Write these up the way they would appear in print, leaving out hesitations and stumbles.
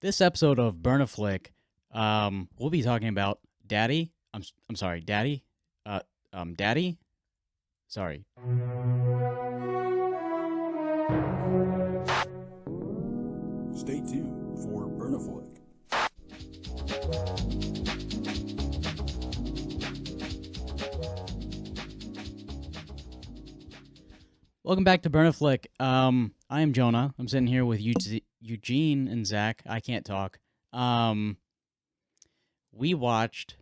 This episode of Burn a Flick, we'll be talking about Daddy. I'm sorry, Daddy. Daddy. Sorry. Stay tuned for Burn a Flick. Welcome back to Burn a Flick. I am Jonah. I'm sitting here with Eugene and Zach. I can't talk. We watched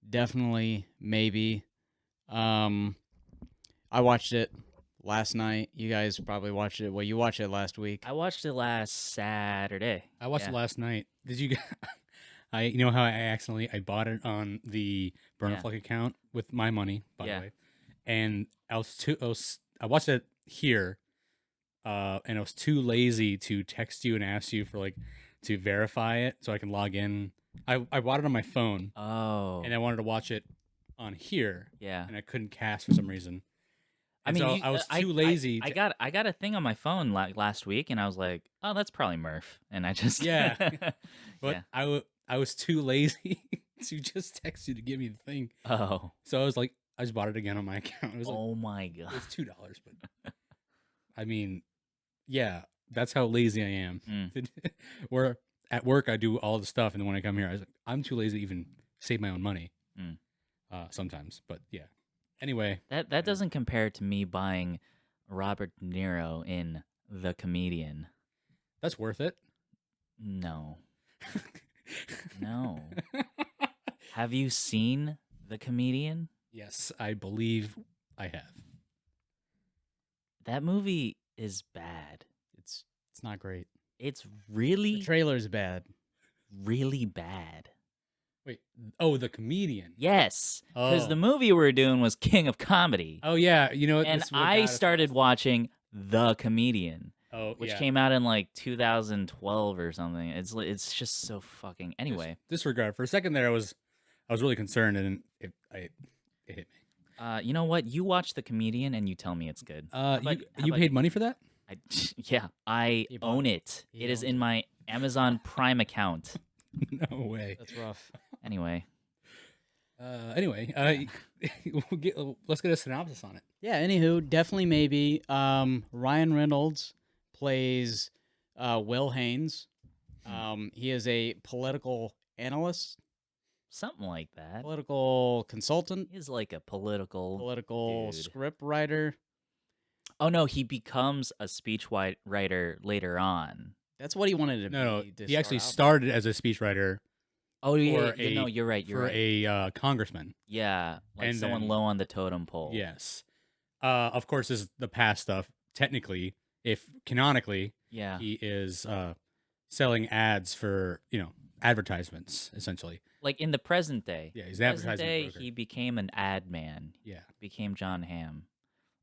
definitely maybe. I watched it last night. You guys probably watched it. Well, you watched it last week. I watched it last Saturday. I watched it last night. Did you? You know how I bought it on the Burn a Flick account with my money, by the way, and I watched it here, and I was too lazy to text you and ask you for to verify it so I can log in. I bought it on my phone. Oh. And I wanted to watch it on here. Yeah. And I couldn't cast for some reason. And I was too lazy. I got a thing on my phone last week, and I was like, "Oh, that's probably Murph," and I just But I was too lazy to just text you to give me the thing. Oh. So I was like, I just bought it again on my account. It was oh my god. It was $2, but I mean, yeah, that's how lazy I am. Where at work I do all the stuff, and then when I come here, I'm too lazy to even save my own money. Sometimes, but yeah. Anyway, that doesn't compare to me buying Robert De Niro in The Comedian. That's worth it. No. No. Have you seen The Comedian? Yes, I believe I have. That movie is bad. It's not great. It's really, The trailer's bad. really bad. Wait, The Comedian. Yes, because Oh. the movie we were doing was King of Comedy. Oh yeah, you know what? And this is what I got us started lost. watching The Comedian, which yeah. came out in 2012 or something. It's just so fucking anyway. Disregard for a second there. I was really concerned, and it hit me. You know what? You watch The Comedian and you tell me it's good. You paid money for that? I He bought own it. He It is owns in it. my Amazon Prime account. No way. That's rough. Anyway, Anyway, let's get a synopsis on it. Yeah. Anywho, definitely maybe. Ryan Reynolds plays Will Haynes. He is a political analyst, something like that. political consultant, He's like a political dude. script writer. Oh no, he becomes a speech writer later on. That's what he wanted to No, be. to he actually start started as a speechwriter Oh yeah, For a- no, you're right. You're for right. a congressman. Yeah, like and someone then- low on the totem pole. Yes. Of course, this is the past stuff. Technically, if canonically, Yeah. he is selling ads for advertisements essentially. Like in the present day. Yeah, he's an Present advertising day, broker. he became an ad man. Yeah. Became John Hamm,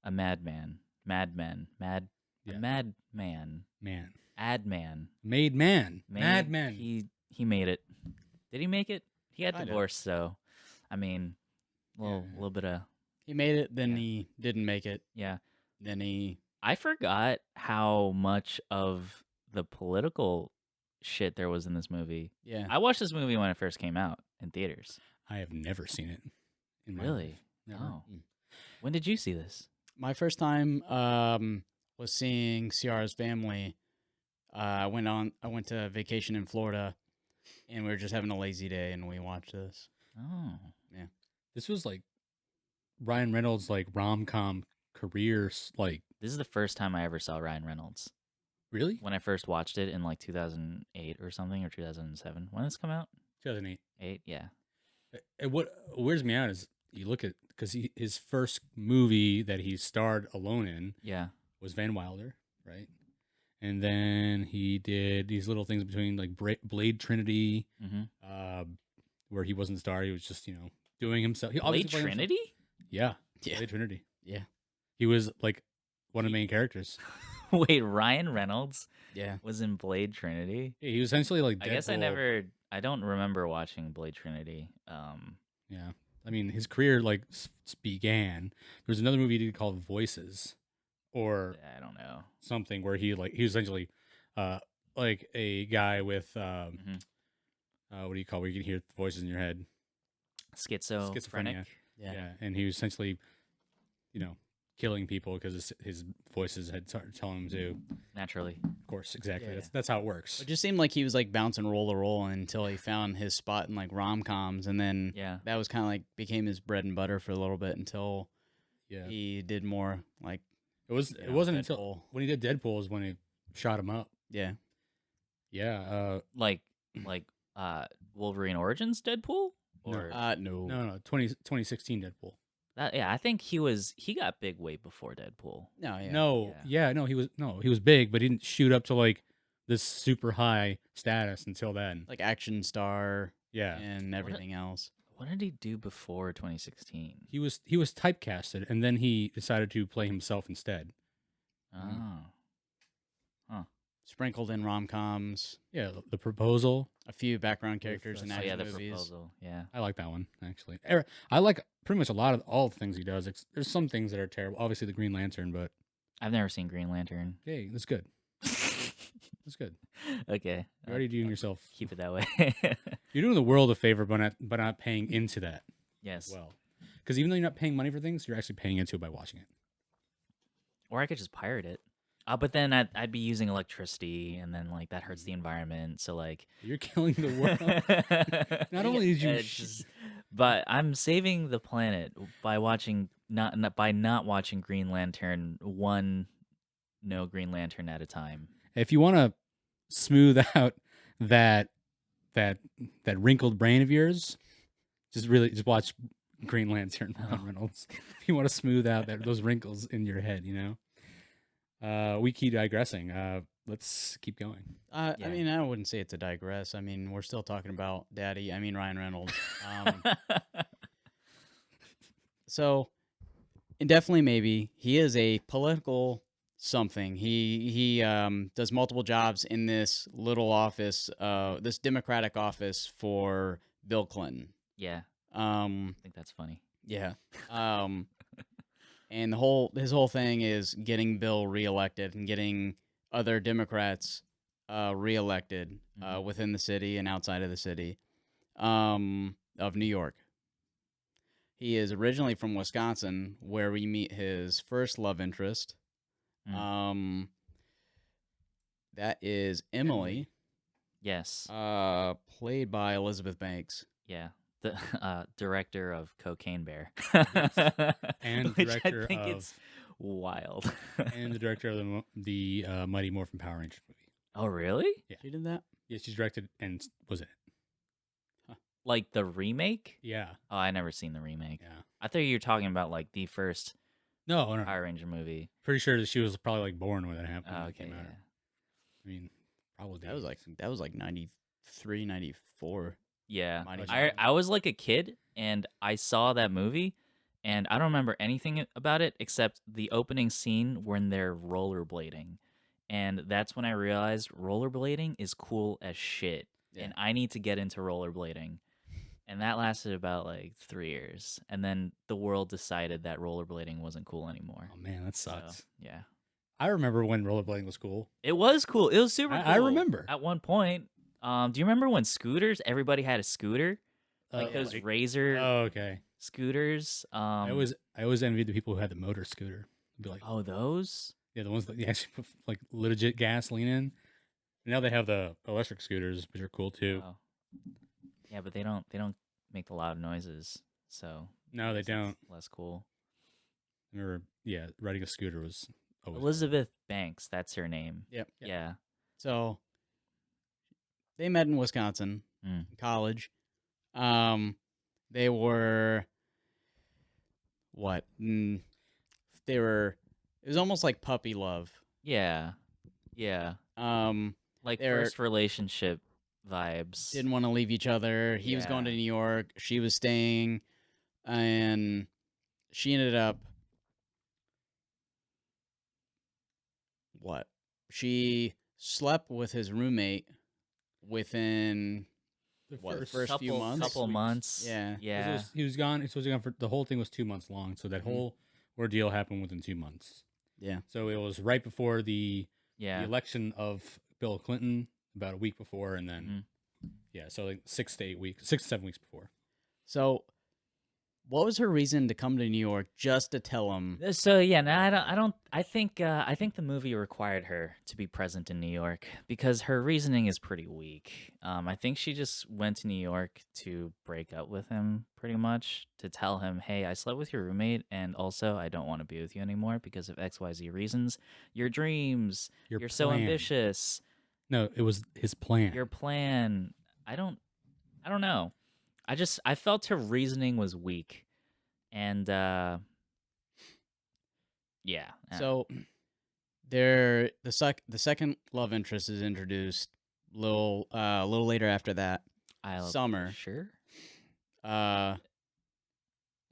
a madman, madman, Yeah. a madman, Man. ad man. Made man. Made- Mad man. He made it. Did he make it? He got Kinda. divorced, so I mean, little bit of He made it, then Yeah. he didn't make it. yeah. Then he. I forgot how much of the political shit there was in this movie. Yeah. I watched this movie when it first came out in theaters. I have never seen it. In my Really? life. Never. Oh. When did you see this? My first time was seeing Ciara's family. I went to vacation in Florida, and we were just having a lazy day, and we watched this. Oh. This was like Ryan Reynolds' rom-com career. This is the first time I ever saw Ryan Reynolds. Really? When I first watched it in 2008 or something, or 2007. When did this come out? 2008. 8? Yeah. And what weirds me out is you look at because his first movie that he starred alone in Yeah. was Van Wilder, right? And then he did these little things between Blade Trinity, Mm-hmm. where he wasn't the star. He was just doing himself. He Blade obviously played himself. Trinity? Yeah, Yeah. Blade Trinity. Yeah. He was one of the main characters. Wait, Ryan Reynolds Yeah. was in Blade Trinity? Yeah, he was essentially like. I guess Deadpool. I don't remember watching Blade Trinity. Yeah, I mean his career began. There was another movie he did called Voices, or I don't know. something where he was essentially like a guy with Mhm. what do you call where you can hear voices in your head? Schizophrenic. Yeah. And he was essentially, killing people because his voices had started telling him to. Naturally. Of course, exactly. Yeah. That's how it works. It just seemed like he was like bouncing roll to roll until he found his spot in like rom coms, and then Yeah. that was kind of like became his bread and butter for a little bit until Yeah, he did more like it wasn't until Deadpool. when he did Deadpool is when he shot him up. Yeah. Yeah. Like Wolverine Origins Deadpool? Or No. No, 2016 Deadpool. I think he got big way before Deadpool. No. Yeah. No, he was big, but he didn't shoot up to like this super high status until then. Like action star. Yeah. And everything else. What did he do before 2016? He was typecasted, and then he decided to play himself instead. Oh. Sprinkled in rom coms. Yeah, The Proposal. A few background characters in Oh action yeah, the movies. proposal. Yeah. I like that one actually. I like pretty much a lot of all the things he does. There's some things that are terrible. Obviously, the Green Lantern, but I've never seen Green Lantern. hey, that's good. That's good. Okay. You're already doing yourself. Keep it that way. You're doing the world a favor by not paying into that. Yes. Well, because even though you're not paying money for things, you're actually paying into it by watching it. Or I could just pirate it. But then I'd be using electricity, and then like that hurts the environment. So like, You're killing the world. Not only did you, but I'm saving the planet by watching not watching Green Lantern no Green Lantern at a time. if you want to smooth out that wrinkled brain of yours, just watch Green Lantern, Ryan Reynolds. If you want to smooth out those wrinkles in your head, we keep digressing. Let's keep going. I mean, I wouldn't say it's a digress. I mean, we're still talking about Ryan Reynolds. So, and definitely maybe he is a political something. He does multiple jobs in this little office, this Democratic office for Bill Clinton. Yeah. I think that's funny. Yeah. And his whole thing is getting Bill reelected and getting other Democrats reelected within the city and outside of the city of New York. He is originally from Wisconsin, where we meet his first love interest. That is Emily. Yes. Played by Elizabeth Banks. Yeah. The director of Cocaine Bear. And Which director I think of it's wild. and the director of the Mighty Morphin Power Rangers movie. Oh, really? Yeah. She did that? Yeah, she directed and was in it. Like the remake? Yeah. Oh, I never seen the remake. Yeah. I thought you were talking about like the first No. Power Ranger movie. Pretty sure that she was probably like born when that happened. Oh, when it okay. came out. Yeah. I mean, probably That was like 93, 94. Yeah. Mighty I was like a kid and I saw that movie and I don't remember anything about it except the opening scene when they're rollerblading. And that's when I realized rollerblading is cool as shit. Yeah. And I need to get into rollerblading. And that lasted about like 3 years. And then the world decided that rollerblading wasn't cool anymore. Oh man, that sucks. So, yeah. I remember when rollerblading was cool. It was cool. It was super cool. I remember. At one point. Do you remember when everybody had a scooter? Like those Razor Oh, okay. scooters. I always envied the people who had the motor scooter. I'd be like, Oh, those? yeah, the ones that you actually put like legit gasoline in. Now they have the electric scooters, which are cool too. Oh. Yeah, but they don't make the loud noises. So No, they it's don't. less cool. I remember, yeah, riding a scooter was always Elizabeth Banks, that's her name. Yep. Yeah. So they met in Wisconsin, in college. They were what? They were. It was almost like puppy love. Yeah. Yeah. Like they're- first relationship vibes. Didn't want to leave each other. He was going to Yeah. New York. She was staying, and she ended up. What? She slept with his roommate within the the first few months? Couple months. Yeah. Yeah. He was gone. He was supposed to be gone for the whole thing was 2 months long. So that whole ordeal happened within 2 months. Yeah. So it was right before the Yeah. election of Bill Clinton about a week before, and then so like 6 to 7 weeks before. So, what was her reason to come to New York just to tell him? So yeah, no, I don't. I think the movie required her to be present in New York because her reasoning is pretty weak. I think she just went to New York to break up with him, pretty much to tell him, "Hey, I slept with your roommate, and also I don't want to be with you anymore because of XYZ reasons. Your dreams, Your you're so plan. ambitious. No, it was his plan. Your plan. I don't know. I felt her reasoning was weak, and yeah. So, the second love interest is introduced a little later after that. Summer. Sure.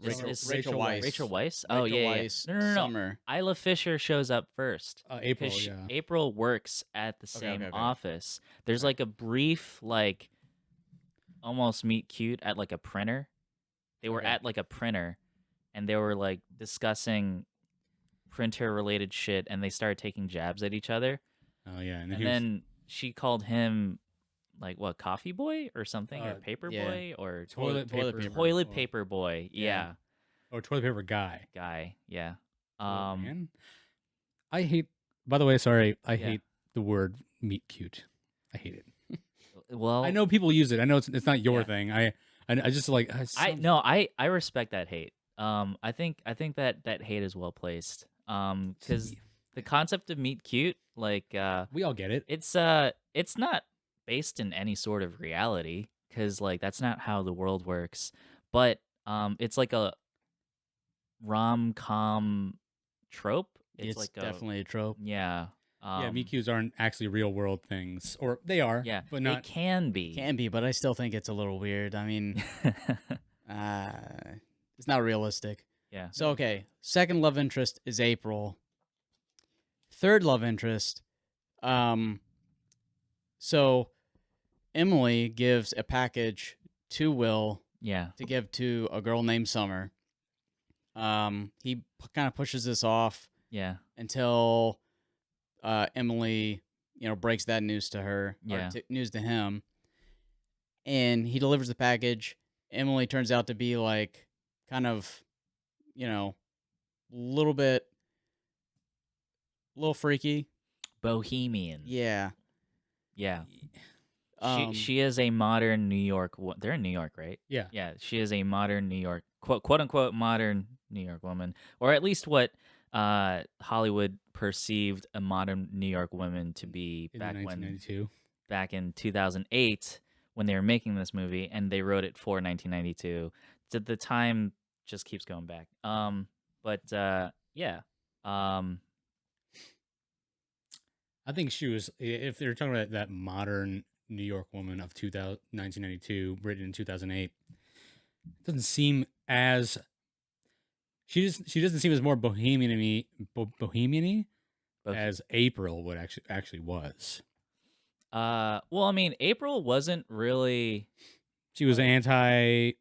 Rachel Weisz. Rachel Weisz? Rachel Oh, yeah. Weisz, No. Summer. Isla Fisher shows up first. April, 'cause yeah. April works at the same okay. office. There's like a brief, like, almost meet cute at like a printer. They were at like a printer, and they were like discussing printer related shit, and they started taking jabs at each other. Oh yeah, And then she called him like what, coffee boy or something, or paper boy, or toilet paper boy. Yeah. Or toilet paper guy. Yeah. Man. I hate. By the way, sorry, I hate the word meet cute. I hate it. Well, I know people use it. I know it's not your thing. I just like. I respect that hate. I think that hate is well placed. Because the concept of meet cute, like, we all get it. It's not based in any sort of reality, because like that's not how the world works. But it's like a rom-com trope. It's like definitely a trope. Yeah. meet cutes aren't actually real world things, or they are. Yeah, but not. They can be. Can be, but I still think it's a little weird. I mean, it's not realistic. Yeah. So, okay, second love interest is April. Third love interest, so Emily gives a package to Will to give to a girl named Summer. He kind of pushes this off until Emily, breaks that news to her, or news to him, and he delivers the package. Emily turns out to be like kind of, little freaky, bohemian. Yeah. She is a modern New York. They're in New York, right? Yeah. Yeah. She is a modern New York, quote unquote modern New York woman, or at least what Hollywood perceived a modern New York woman to be back in 2008 when they were making this movie, and they wrote it for 1992. So the time just keeps going back. I think she was, if they're talking about that modern New York woman of 1992, written in 2008, it doesn't seem as, she doesn't seem as more bohemian to me, as April would actually was. Well, I mean, April wasn't really. She was anti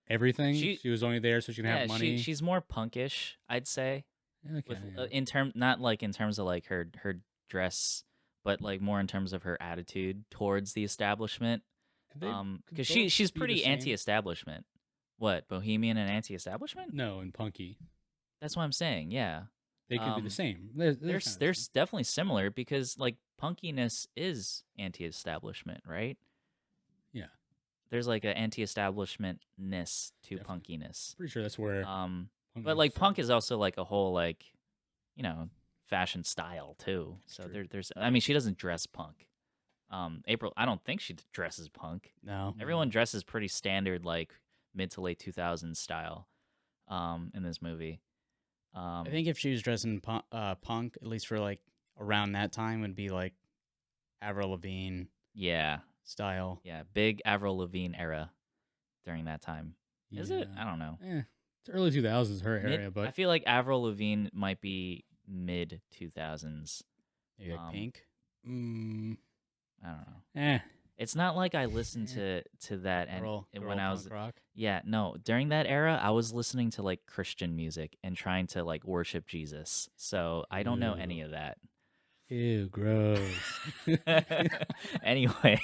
everything. She was only there so she can have money. She's more punkish, I'd say. Okay, not like in terms of like her dress, but like more in terms of her attitude towards the establishment. Because she's pretty anti-establishment. What, bohemian and anti-establishment? No, and punky. That's what I'm saying. Yeah, they could be the same. They're definitely similar, because like punkiness is anti-establishment, right? Yeah. There's like an anti-establishmentness to punkiness. Pretty sure that's where. But like punk is also like a whole like, fashion style too. So there's. I mean, she doesn't dress punk. April, I don't think she dresses punk. No. Everyone dresses pretty standard, like mid to late 2000s style. In this movie. I think if she was dressing punk, at least for like around that time, would be like Avril Lavigne. Yeah. Style. Yeah, big Avril Lavigne era during that time. Is it? I don't know. It's early 2000s, her area, but I feel like Avril Lavigne might be mid 2000s. Maybe like Pink. I don't know. It's not like I listened to that when I was rock. Yeah, no. During that era, I was listening to like Christian music and trying to like worship Jesus. So I don't know any of that. Ew, gross. Anyway,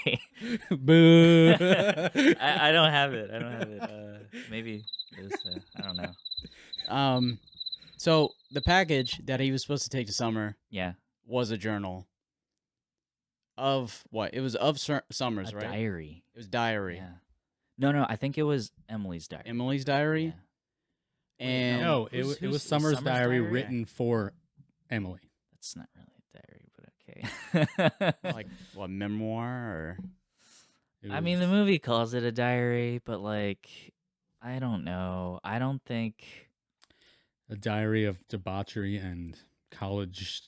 Boo. I don't have it. I don't have it. Maybe this. I don't know. So the package that he was supposed to take to Summer Yeah, was a journal of what? It was of Summer's, a right? diary. It was diary. Yeah. No, I think it was Emily's diary. Emily's diary. Yeah. Wait, And No, it Who's- was who's- Summer's Summer's diary diary? written for Emily. That's not really a diary, but okay. like what, memoir or I mean, the movie calls it a diary, but like, I don't know. I don't think. a diary of debauchery and college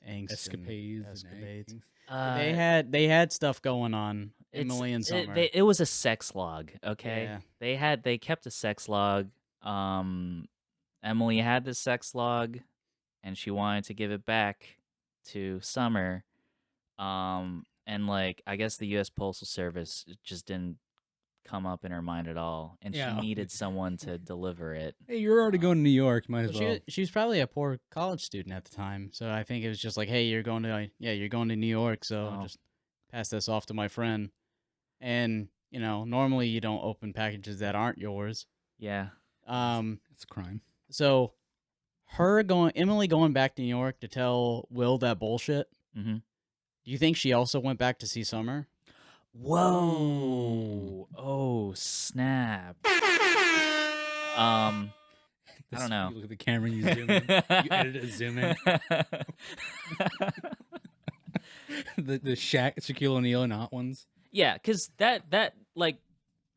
angst escapades. and escapades. Uh, They had stuff going on. it's- Emily and Summer. It was a sex log. Okay, Yeah. they kept a sex log. Emily had the sex log, and she wanted to give it back to Summer. And like, I guess the U.S. Postal Service just didn't come up in her mind at all, and Yeah. she needed someone to deliver it. Hey, you're already going to New York. Might as Well, well. she was probably a poor college student at the time, so I think it was just like, hey, you're going to New York, so Oh. just pass this off to my friend. And normally you don't open packages that aren't yours. Yeah. It's a crime. So Emily going back to New York to tell Will that bullshit. Mm-hmm. Do you think she also went back to see Summer? Whoa! Oh snap! I don't know. You look at the camera and you zoom in. You edit it, zoom in. the Shaquille O'Neal and Hot Ones. Yeah, because that like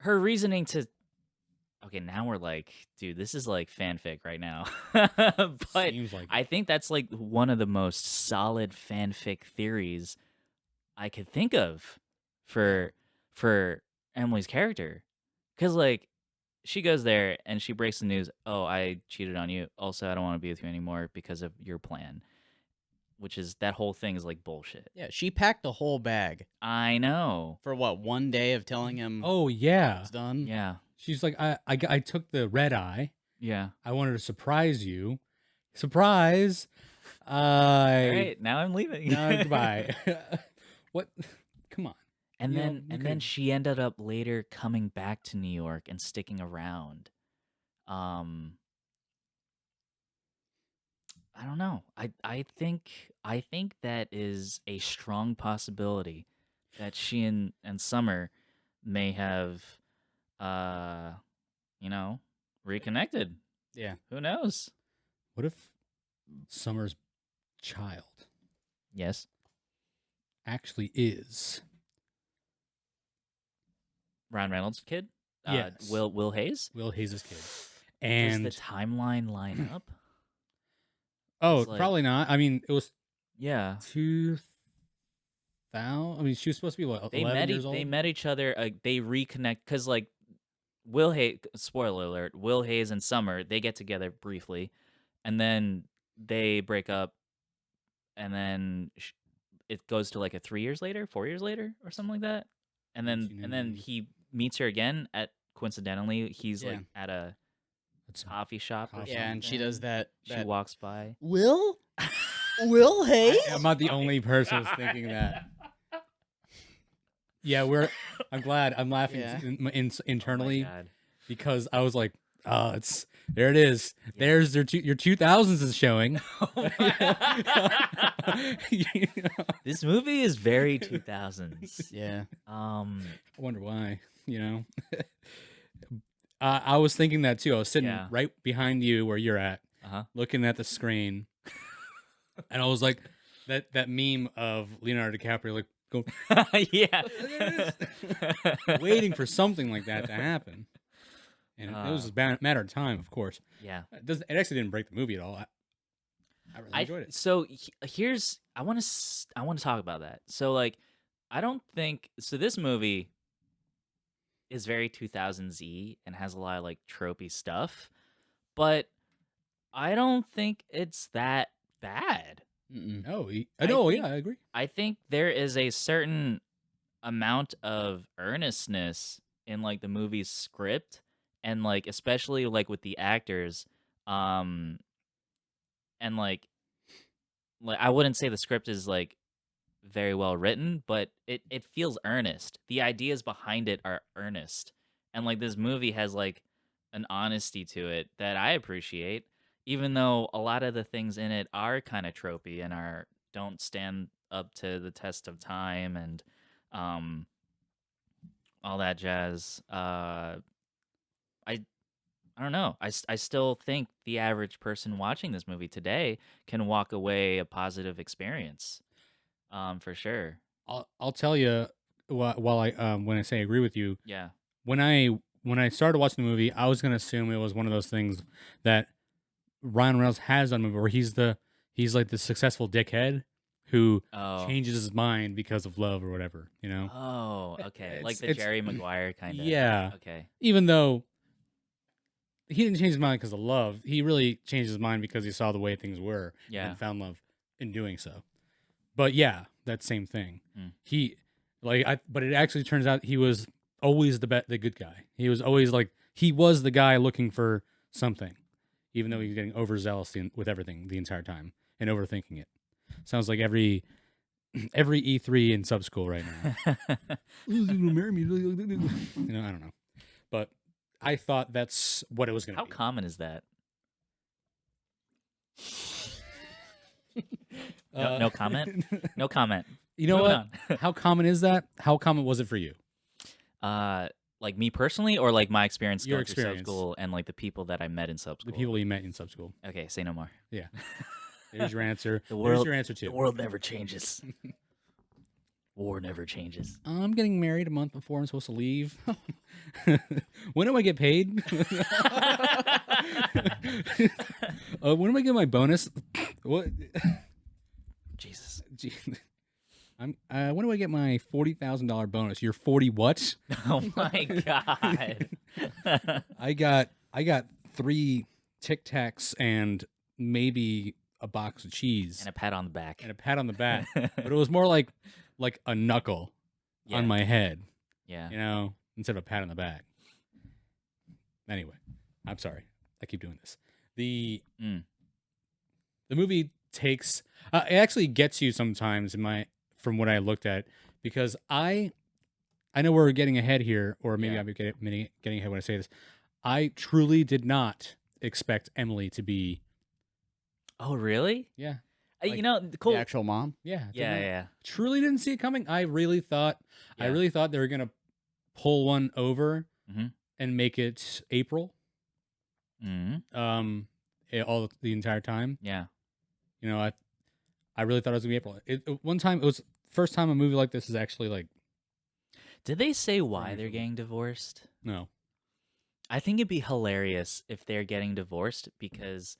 her reasoning to. Okay, now we're like, dude, this is like fanfic right now. But Seems like I think that's like one of the most solid fanfic theories I could think of for Emily's character. Cause like she goes there and she breaks the news, "Oh, I cheated on you. Also, I don't want to be with you anymore because of your plan." Which is that whole thing is like bullshit. Yeah, she packed a whole bag I know. for what, one day of telling him Oh yeah. it's done. Yeah. She's like, I took the red eye. Yeah. I wanted to surprise you. Surprise. All right, now I'm leaving. No, goodbye. What? Come on. And You know, then you then could've- she ended up later coming back to New York and sticking around. I don't know. I think that is a strong possibility that she and Summer may have reconnected. Yeah. Who knows? What if Summer's child Yes. actually is? Ryan Reynolds' kid? Yes. Will Hayes? Will Hayes' kid. Does And the timeline line up? oh, it's like- probably not. I mean, it was Yeah. 2000. I mean, she was supposed to be what, 11 years old? They met each other. They reconnect because like Will Hayes. Spoiler alert: Will Hayes and Summer they get together briefly, and then they break up, and then it goes to like a 4 years later, or something like that, and then he meets her again at coincidentally he's like at a That's coffee shop. Or Yeah, and she does something. that. She walks by. Will? Will Hayes? I'm not the only person who's thinking that. Yeah, I'm glad. I'm laughing Yeah. internally Oh my God. because I was like, "Oh, there it is. Yeah. There's your 2000s is showing." Oh my- This movie is very 2000s. Yeah. I wonder why. I was thinking that too. I was sitting Yeah. right behind you where you're at, Uh-huh. looking at the screen, and I was like, that meme of Leonardo DiCaprio like going, Yeah. waiting for something like that to happen, and it was a matter of time, of course. Yeah. It actually didn't break the movie at all. I really enjoyed it. So here's I want to talk about that. So like I don't think so this movie is very 2000s-y and has a lot of like tropey stuff, but I don't think it's that bad. Mm-mm. Oh, I no, think- yeah, I agree. I think there is a certain amount of earnestness in like the movie's script and like especially like with the actors and like like I wouldn't say the script is like very well written, but it feels earnest. The ideas behind it are earnest. And like this movie has like an honesty to it that I appreciate, even though a lot of the things in it are kind of tropey and are don't stand up to the test of time and um all that jazz. I I don't know. I still think the average person watching this movie today can walk away a positive experience. For sure. I'll tell you while I when I say I agree with you, Yeah. when I started watching the movie, I was gonna assume it was one of those things that Ryan Reynolds has on a movie where he's like the successful dickhead who Oh. changes his mind because of love or whatever, you know? Oh, okay. Like the It's Jerry Maguire kind of. yeah. Okay. Even though he didn't change his mind because of love, he really changed his mind because he saw the way things were Yeah. and found love in doing so. But yeah, that same thing. Mm. But it actually turns out he was always the good guy. He was always like he was the guy looking for something, even though he's getting overzealous with everything the entire time and overthinking it. Sounds like every E3 in sub school right now. Marry me, I don't know, but I thought that's what it was going to How be. common is that? No comment. No comment. You know Moving what? How common is that? How common was it for you? Like me personally, or like my experience Your going through sub experience. school and like the people that I met in sub The school. people you met in sub school. Okay, say no more. Yeah. There's your answer. The There's world, your answer too. the world never changes. War never changes. I'm getting married a month before I'm supposed to leave. When do I get paid? When do I get my bonus? What? Jesus. Gee, when do I get my $40,000 bonus? You're 40 what? Oh my god. I got 3 Tic Tacs and maybe a box of cheese And a pat on the back. and a pat on the back, but it was more like a knuckle Yeah. on my head, Yeah. you know, instead of a pat on the back. Anyway, I'm sorry. I keep doing this. The movie takes it actually gets you sometimes from what I looked at, because I know we're getting ahead here, or maybe Yeah. I'm getting ahead when I say this. I truly did not expect Emily to be Oh really? yeah. You know, cool. The actual mom. Yeah. did Yeah, not- yeah. Truly didn't see it coming. I really thought Yeah. they were gonna pull one over Mhm. and make it April. Mm-hmm. All the entire time. Yeah. You know, I really thought it was gonna be April. One time it was first time a movie like this is actually like Did they say why Right. they're getting divorced? no. I think it'd be hilarious if they're getting divorced because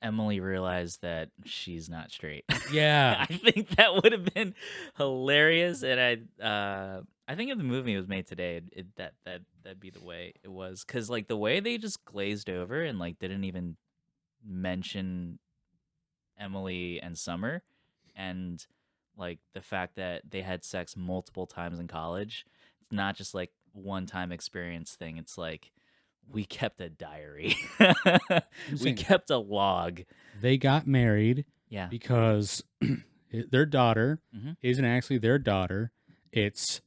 Emily realized that she's not straight. Yeah. I think that would have been hilarious, and I think if the movie was made today, that'd be the way it was. Cause like the way they just glazed over and like didn't even mention Emily and Summer, and like the fact that they had sex multiple times in college. It's not just like one time experience thing. It's like we kept a diary. We saying- kept a log. They got married Yeah. because their daughter Mhm. isn't actually their daughter. It's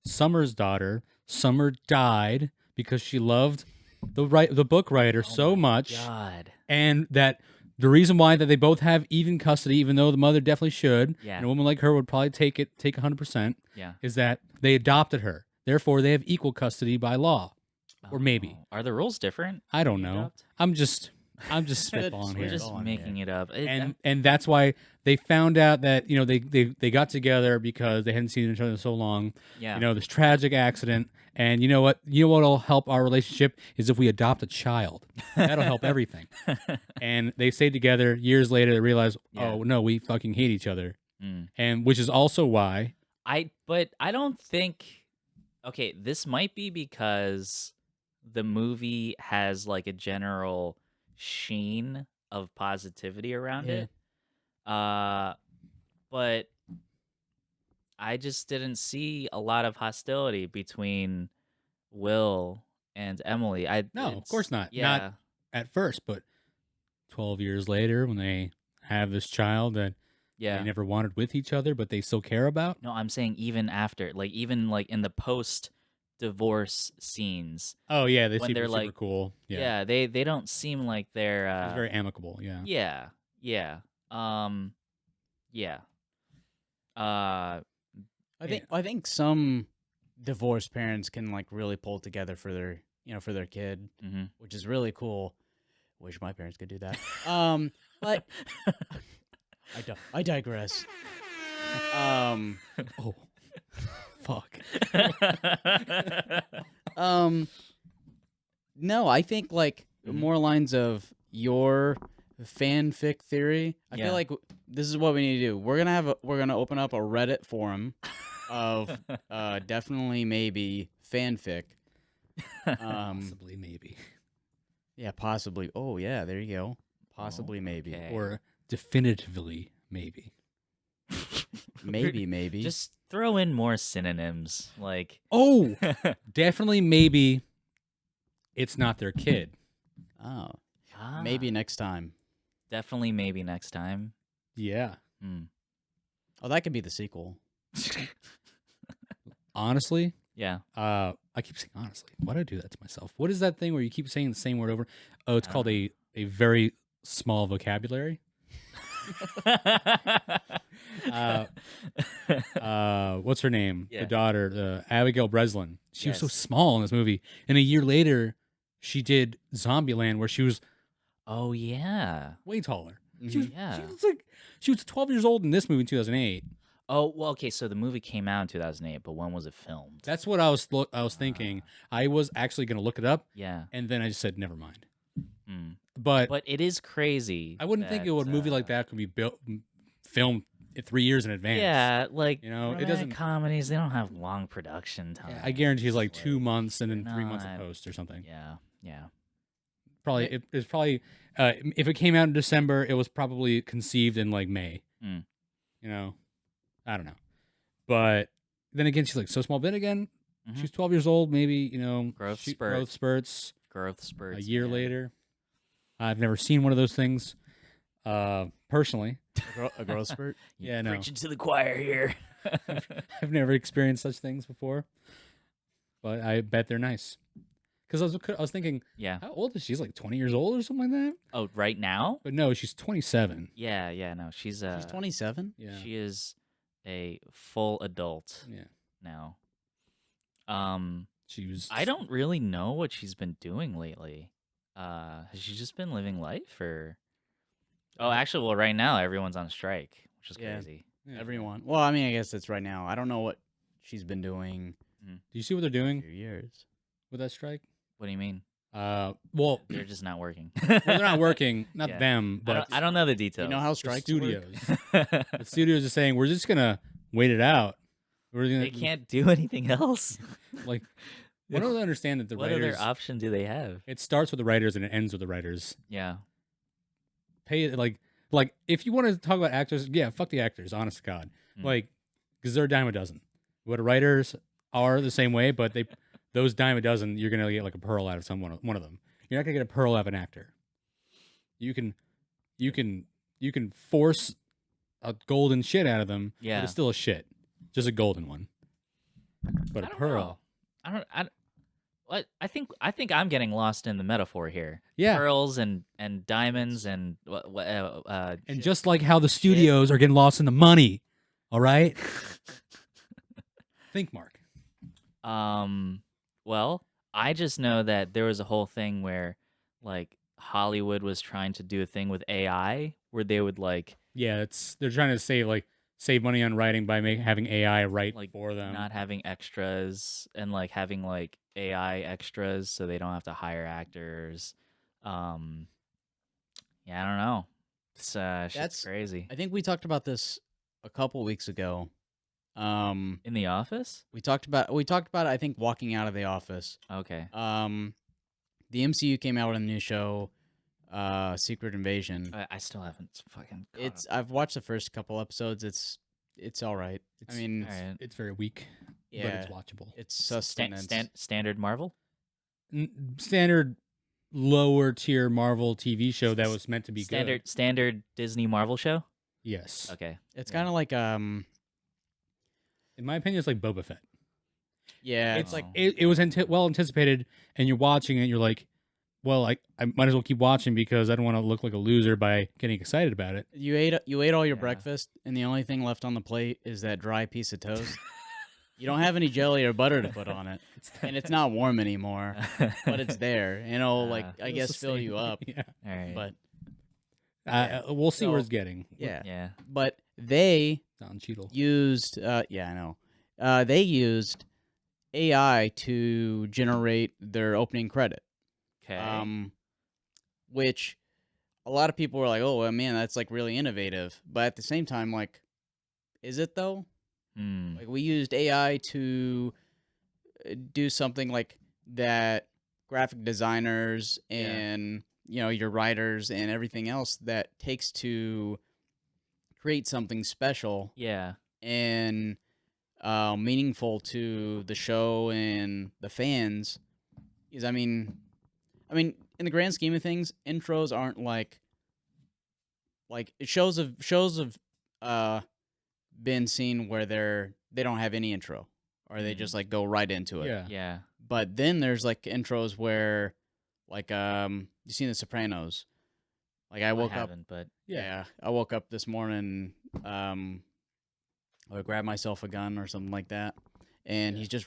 Summer's daughter. Summer died because she loved the book writer so much, God. and that the reason why that they both have even custody, even though the mother definitely should, Yeah. and a woman like her would probably take 100%, Yeah. is that they adopted her. Therefore, they have equal custody by law. Or maybe. Oh, are the rules different? I don't when you know. adopt? I'm just spitballing We're here. just on making it up. And that's why they found out that they got together because they hadn't seen each other in so long. yeah. This tragic accident, and you know what'll help our relationship is if we adopt a child. That'll help everything. And they stayed together. Years later, they realize, Yeah. oh no, we fucking hate each other, Mm. and which is also why But I don't think. Okay, this might be because the movie has like a general sheen of positivity around Yeah. it. But I just didn't see a lot of hostility between Will and Emily. No, of course not. Yeah. Not at first, but 12 years later, when they have this child that Yeah. they never wanted with each other, but they still care about. No, I'm saying even after, like even like in the post divorce scenes Oh yeah, they when seem they're super like, cool. Yeah, yeah, they don't seem like they're it's very amicable. Yeah. yeah, yeah. Um yeah. Uh Yeah. I think some divorced parents can like really pull it together for their for their kid, mhm. which is really cool. Wish my parents could do that. But I digress. Um, Oh, fuck. no, I think like Mhm. more lines of your fanfic theory. I Yeah. feel like this is what we need to do. We're gonna open up a Reddit forum of definitely maybe fanfic. Possibly, maybe, Yeah, possibly. Oh yeah, there you go. Possibly, maybe, okay. or definitively, maybe. maybe. Just throw in more synonyms like Oh, definitely, maybe. It's not their kid. Oh, ah, maybe next time. definitely maybe next time. Yeah. Hmm. Oh, that could be the sequel. Honestly, Yeah. I keep saying honestly. Why do I do that to myself? What is that thing where you keep saying the same word over? Oh, it's called a very small vocabulary. What's her name? Yeah. The daughter, Abigail Breslin. She was so Yes. small in this movie, and a year later, she did Zombieland, where she was Oh yeah. way taller. She Mhm. was, Yeah. she was 12 years old in this movie in 2008. Oh well. Okay. So the movie came out in 2008, but when was it filmed? That's what I was thinking. I was actually going to look it up, Yeah. and then I just said never mind. Hmm. But But it is crazy. I wouldn't think a movie like that could be filmed 3 years in advance. Yeah, like You know, it romantic doesn't. comedies. They don't have long production time. I guarantee it's like 2 months and then they're 3 months of not- post or something. Yeah. Yeah. Probably it's probably if it came out in December, it was probably conceived in like May. Mm. You know, I don't know. But then again, she's like so small. But again, Mhm. she's 12 years old. Maybe Growth spurt. growth spurts. Growth spurts. A year man. later, I've never seen one of those things. Personally, A growth spurt. You Yeah, no. Preaching to the choir here. I've never experienced such things before. But I bet they're nice. Because I was thinking, Yeah. how old is she? She's like 20 years old or something like that. Oh, right now? But no, she's 27. Yeah. Yeah. No, she's She's 27. Yeah. She is a full adult Yeah. now. She was. I don't really know what she's been doing lately. Has she just been living life or? Oh, actually, well, right now everyone's on strike, which is Yeah. crazy. Yeah. Everyone. Well, I mean, I guess it's right now. I don't know what she's been doing Do you see what they're for doing years. with that strike? What do you mean? Well, They're just not working. they're not working. Not Yeah. them, but I don't know the You details. know how the strikes studios. work? The studios are saying we're just gonna wait it out. We're gonna, They can't do anything else. like. I don't understand that the What writers. other option do they have? It starts with the writers and it ends with the writers. Yeah. Pay it like if you want to talk about actors, yeah, fuck the actors. Honest to God, Mm. like because they're a dime a dozen. What writers are the same way, but those dime a dozen, you're gonna get like a pearl out of one of them. You're not gonna get a pearl out of an actor. You can force a golden shit out of them. Yeah. But it's still a shit, just a golden one. But I a don't pearl, know. What I think I'm getting lost in the metaphor here. yeah. Pearls and diamonds and And just like how the studios are getting lost in the money, all right? Think, Mark. well, I just know that there was a whole thing where like Hollywood was trying to do a thing with AI where they would like Yeah, they're trying to save money on writing by having AI write like for them. not having extras and like having like AI extras so they don't have to hire actors. Yeah, I don't know. It's shit's That's- crazy. I think we talked about this a couple weeks ago. In the office? We talked about it, I think walking out of the office. Okay. The MCU came out with a new show, Secret Invasion. I still haven't fucking caught It's up. I've watched the first couple episodes. It's all right. I mean, Alright. It's very weak, but yeah, it's watchable. it's sustenance. Standard Marvel? Standard lower tier Marvel TV show that was meant to be good. Standard Disney Marvel show. Yes. Okay. It's Yeah. kind of like In my opinion, it's like Boba Fett. yeah, It's it's like Oh. it was well anticipated, and you're watching it. You're like, well, I might as well keep watching because I don't want to look like a loser by getting excited about it. you ate all your Yeah. breakfast, and the only thing left on the plate is that dry piece of toast. You don't have any jelly or butter to put on it, and it's not warm anymore, but it's there. You know, like I It'll guess fill sustain- you up, Yeah. All right. but We'll see where So- it's getting. yeah. yeah. But they Don Cheadle. used, yeah, I know. They used AI to generate their opening credit. Okay. Which a lot of people were like, "Oh, well, man, that's like really innovative." But at the same time, like, is it though? Hmm. Like, we used AI to do something like that graphic designers and your writers and everything else that takes to create something special Yeah. and meaningful to the show and the fans. Is I mean, in the grand scheme of things, intros aren't like shows have been seen where they don't have any intro or they just like go right into it. Yeah. Yeah. But then there's like intros where like you seen The Sopranos. Like I woke up haven't, but yeah, I woke up this morning I grabbed myself a gun or something like that. And he's just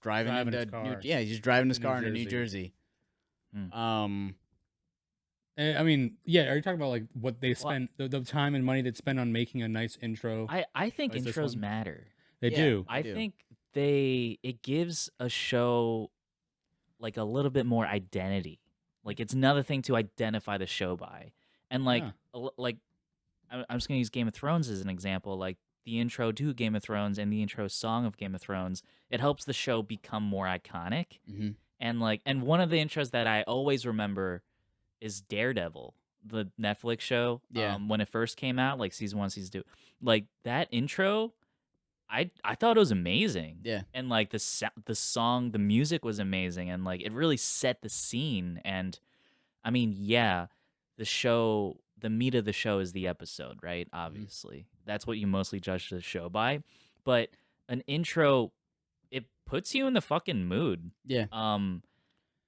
driving Driving his into car. he's just driving his To New car into New Jersey. Jersey. Hmm. I mean, yeah. Are you talking about like what they Well, spend the time and money they spend on making a nice intro? I think is this intros one? matter. They Yeah. do. I do. think it gives a show like a little bit more identity. Like it's another thing to identify the show by. And like Yeah. like I'm just gonna use Game of Thrones as an example. Like the intro to Game of Thrones and the intro song of Game of Thrones, it helps the show become more iconic. Mhm. And one of the intros that I always remember is Daredevil, the Netflix show. Yeah. When it first came out, like season 1, season 2, like that intro, I thought it was amazing. Yeah. And like the song, the music was amazing, and like it really set the scene. And I mean, yeah, the meat of the show is the episode, right? Obviously, that's what you mostly judge the show by. But an intro, it puts you in the fucking mood. Yeah.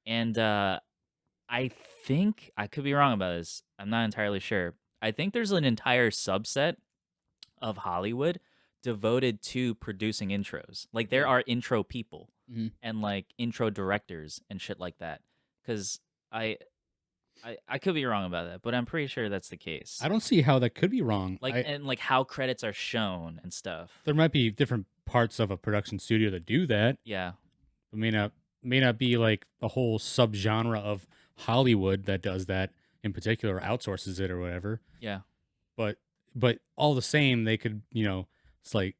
And I think I could be wrong about this. I'm not entirely sure. I think there's an entire subset of Hollywood devoted to producing intros. Like there are intro people Mhm. and like intro directors and shit like that. Because I could be wrong about that, but I'm pretty sure that's the case. I don't see how that could be wrong. Like and like how credits are shown and stuff. There might be different parts of a production studio that do that. Yeah. It may not be like a whole subgenre of Hollywood that does that in particular, or outsources it or whatever. Yeah. But all the same, they could, it's like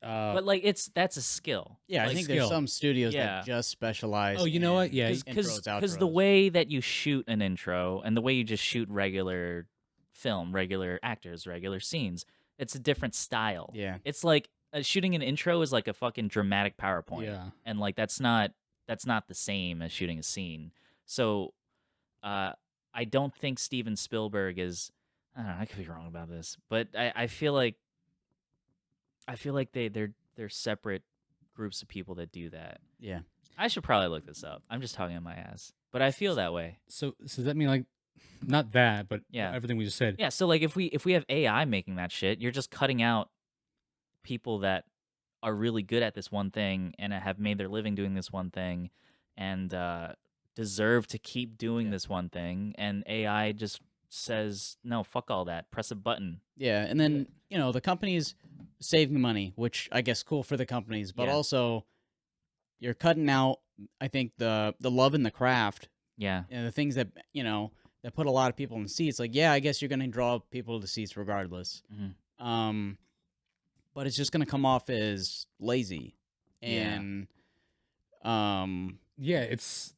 But like that's a skill. Yeah, I Like, think there's skill. some studios Yeah. that just specialize. Oh, you know what? in Yeah, intros, because the outros. way that you shoot an intro and the way you just shoot regular film, regular actors, regular scenes, it's a different style. Yeah. It's like shooting an intro is like a fucking dramatic PowerPoint. Yeah. And like that's not the same as shooting a scene. So I don't think Steven Spielberg is, I don't know, I could be wrong about this, but I feel like they're separate groups of people that do that. Yeah. I should probably look this up. I'm just talking on my ass, but I feel that way. So does that mean like not that, but Yeah. everything we just said? Yeah, so like if we have AI making that shit, you're just cutting out people that are really good at this one thing and have made their living doing this one thing and deserve to keep doing this one thing, and AI just says, "No, fuck all that. Press a button." Yeah, and then the companies saving money, which I guess cool for the companies, but Yeah. also you're cutting out, I think, the love in the craft Yeah. and the things that that put a lot of people in the seats. Like, yeah, I guess you're gonna draw people to the seats regardless. Mhm. But it's just gonna come off as lazy, Yeah. and Yeah, it's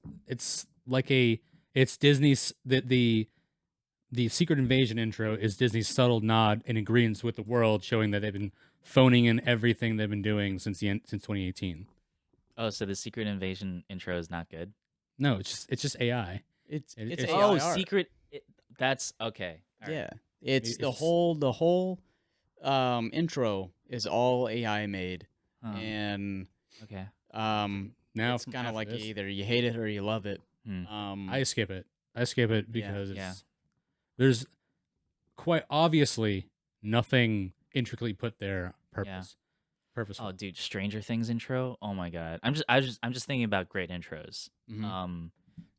like it's Disney's the Secret Invasion intro is Disney's subtle nod in agreement with the world, showing that they've been phoning in everything they've been doing since 2018. Oh, so the Secret Invasion intro is not good? No, it's just AI. It's It- it's it's- AI Oh, art. secret. That's okay. All right. Yeah, it's the It's- whole intro is all AI made, Huh. and Okay. now it's from kind of after like this, either you hate it or you love it. Hmm. I skip it. I skip it Yeah, because yeah. there's quite obviously nothing intricately put there purposeful. Oh, dude, Stranger Things intro. Oh my god. I'm just thinking about great intros. Mhm.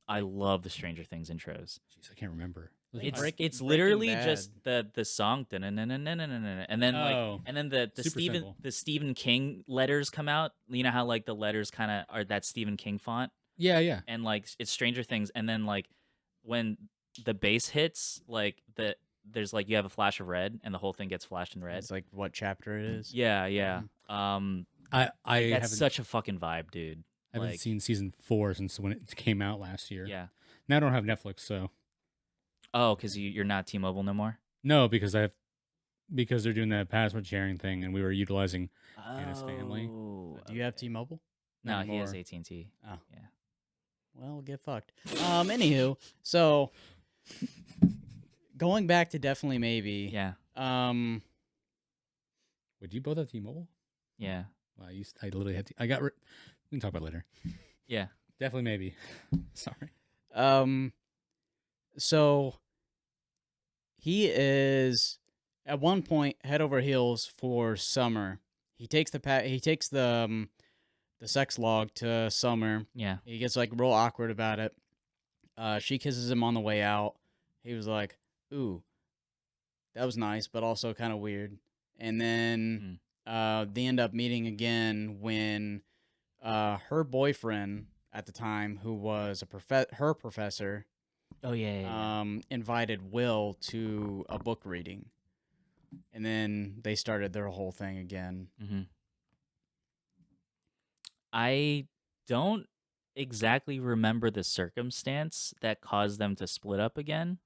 I love the Stranger Things intros. Jeez, I can't remember. It's Breaking literally Bad. just the song "dun-dun-dun-dun-dun-dun-dun," and then and then the super simple. Stephen King letters come out. You know how like the letters kind of are that Stephen King font, Yeah. and like it's Stranger Things, and then like when the bass hits, like there's like you have a flash of red, and the whole thing gets flashed in red. It's like what chapter it is. Yeah, yeah. I Like, that's haven't such a fucking vibe, dude. I haven't Like, seen season 4 since when it came out last year. yeah. Now I don't have Netflix, so Oh, because you're not T-Mobile no more. no, because they're doing that password sharing thing, and we were utilizing Anna's family. Oh, Do you have okay. T-Mobile? No, Not he has anymore. AT&T. Oh. Yeah. Well, get fucked. Anywho, so going back to definitely maybe. Yeah. Would you both have T-Mobile? Yeah. Well, I literally had. We can talk about it later. Yeah. Definitely, maybe. Sorry. So he is at one point head over heels for Summer. He takes the sex log to Summer. Yeah. He gets like real awkward about it. She kisses him on the way out. He was like, "Ooh, that was nice, but also kind of weird." And then they end up meeting again when her boyfriend at the time, who was her professor, Oh yeah. invited Will to a book reading, and then they started their whole thing again. Mm-hmm. I don't exactly remember the circumstance that caused them to split up again.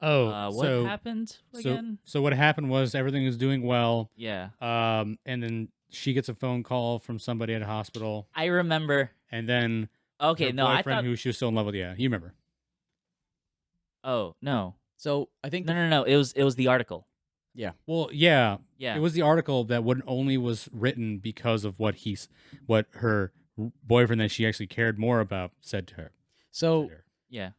Oh, What happened again? So what happened was everything was doing well. Yeah. And then she gets a phone call from somebody at a hospital, I remember. and then Okay, her no, I boyfriend, thought. who she was still in love with. Yeah, you remember? Oh no, So I think no. It was the article. Well, yeah. Yeah. It was the article that only was written because of what her boyfriend that she actually cared more about said to her. so. Yeah.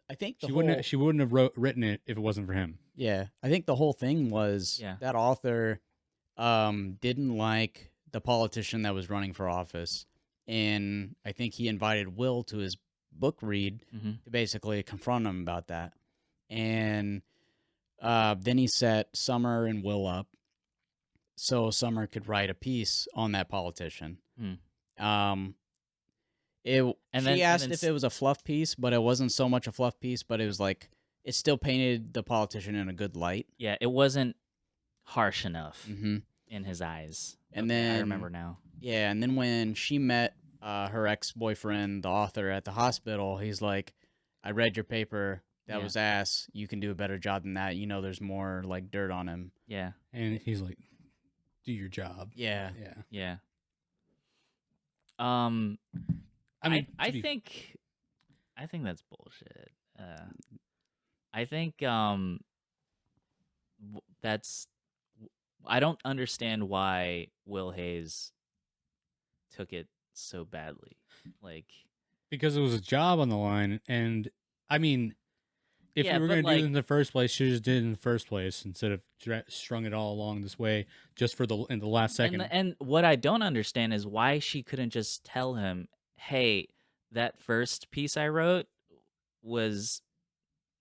I think the She wouldn't have written it if it wasn't for him. Yeah, I think the whole thing was Yeah. that author didn't like the politician that was running for office, and I think he invited Will to his book read Mm-hmm. to basically confront him about that. And then he set Summer and Will up so Summer could write a piece on that politician. Um, she asked if it was a fluff piece, but it wasn't so much a fluff piece, but it was like it still painted the politician in a good light. Yeah, it wasn't harsh enough Mm-hmm. in his eyes. And Okay, then I remember now. Yeah, and then when she met her ex-boyfriend, the author, at the hospital, he's like, "I read your paper. That Yeah. was ass. You can do a better job than that. You know, there's more like dirt on him." Yeah. And he's like, "Do your job." Yeah. Yeah. Yeah. I mean, I think that's bullshit. I think that's I don't understand why Will Hayes took it so badly. Like, because it was a job on the line, and I mean, if Yeah, you were but, going to do it like- in the first place, you just did it in the first place instead of strung it all along this way just for in the last second. and what I don't understand is why she couldn't just tell him, "Hey, that first piece I wrote was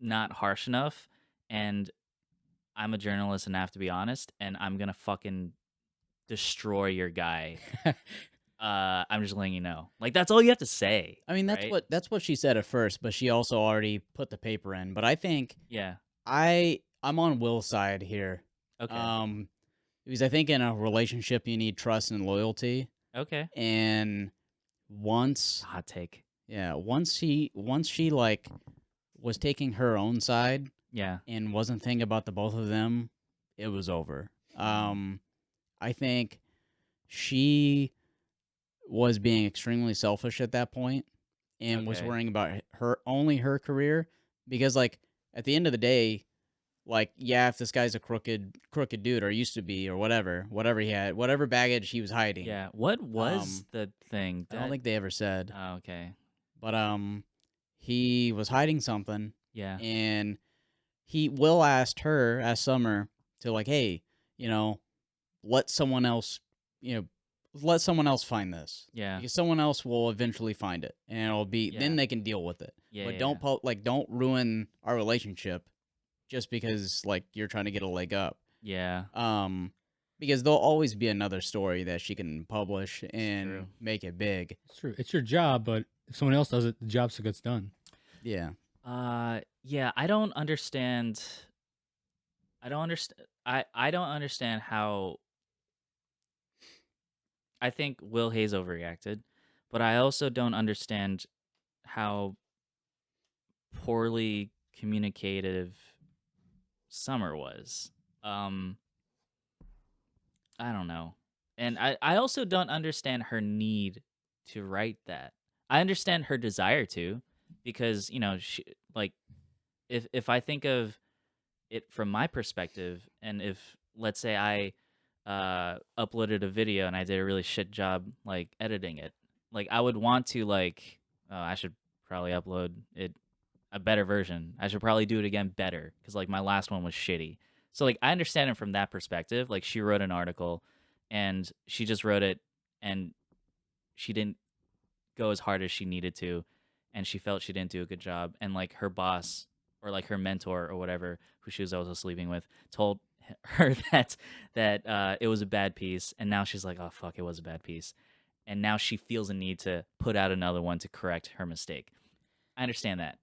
not harsh enough, and I'm a journalist and I have to be honest, and I'm gonna fucking destroy your guy. I'm just letting you know." Like, that's all you have to say. I mean, right? that's what she said at first, but she also already put the paper in. But I think Yeah. I'm on Will's side here. Okay. Because I think in a relationship you need trust and loyalty, Okay. and once Hot take. she like was taking her own side Yeah. and wasn't thinking about the both of them, it was over. I think she was being extremely selfish at that point, and was Okay. worrying about her career, because like at the end of the day, like yeah, if this guy's a crooked dude or used to be or whatever he had, whatever baggage he was hiding, Yeah. What was um, the thing I don't that? think they ever said, Oh, okay. but he was hiding something, Yeah. and Will asked Summer to like, hey, you know, let someone else, you know, let someone else find this, Yeah. because someone else will eventually find it, and it'll be then Yeah. they can deal with it. Yeah. But Yeah. don't ruin our relationship just because like you're trying to get a leg up. Yeah. Um, because there'll always be another story that she can publish It's true. and make it big. It's true. It's your job, but if someone else does it, the job still gets done. Yeah. Yeah. I don't understand. I don't understand. I don't understand how. I think Will Hayes overreacted, but I also don't understand how poorly communicative Summer was. Um, I don't know. And I also don't understand her need to write that. I understand her desire to, because, she, like, if I think of it from my perspective, and if, let's say, I uploaded a video and I did a really shit job, like, editing it, like, I would want to, like, oh, I should probably upload it a better version. I should probably do it again better, because like my last one was shitty. So like I understand it from that perspective. Like she wrote an article and she just wrote it and she didn't go as hard as she needed to, and she felt she didn't do a good job, and like her boss or like her mentor or whatever, who she was also sleeping with, told her that it was a bad piece, and now she's like, oh fuck, it was a bad piece, and now she feels a need to put out another one to correct her mistake. I understand that.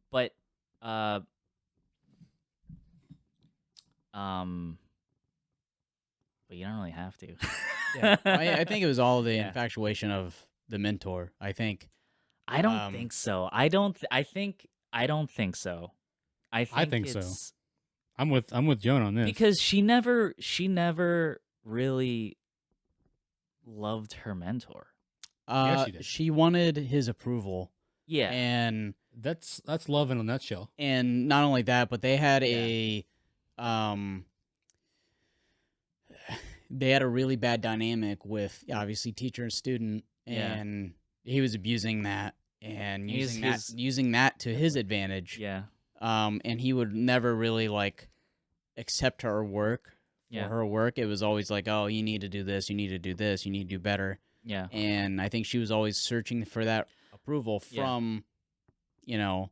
But uh um but you don't really have to. Yeah. I think it was all the Yeah. infatuation of the mentor. I think. I don't Um, think so. I don't think so. I I think think so. it's I'm with Jonah on this. because she never really loved her mentor. Yeah, she did. she wanted his approval, Yeah. and That's love in a nutshell. not only that, but Yeah. um, they had a really bad dynamic with obviously teacher and student, Yeah. and he was abusing that and He's using that to his advantage. yeah. And he would never really like accept her work for Yeah. her work. It was always like, oh, you need to do this, you need to do this, you need to do better. Yeah. And I think she was always searching for that approval Yeah. from, you know,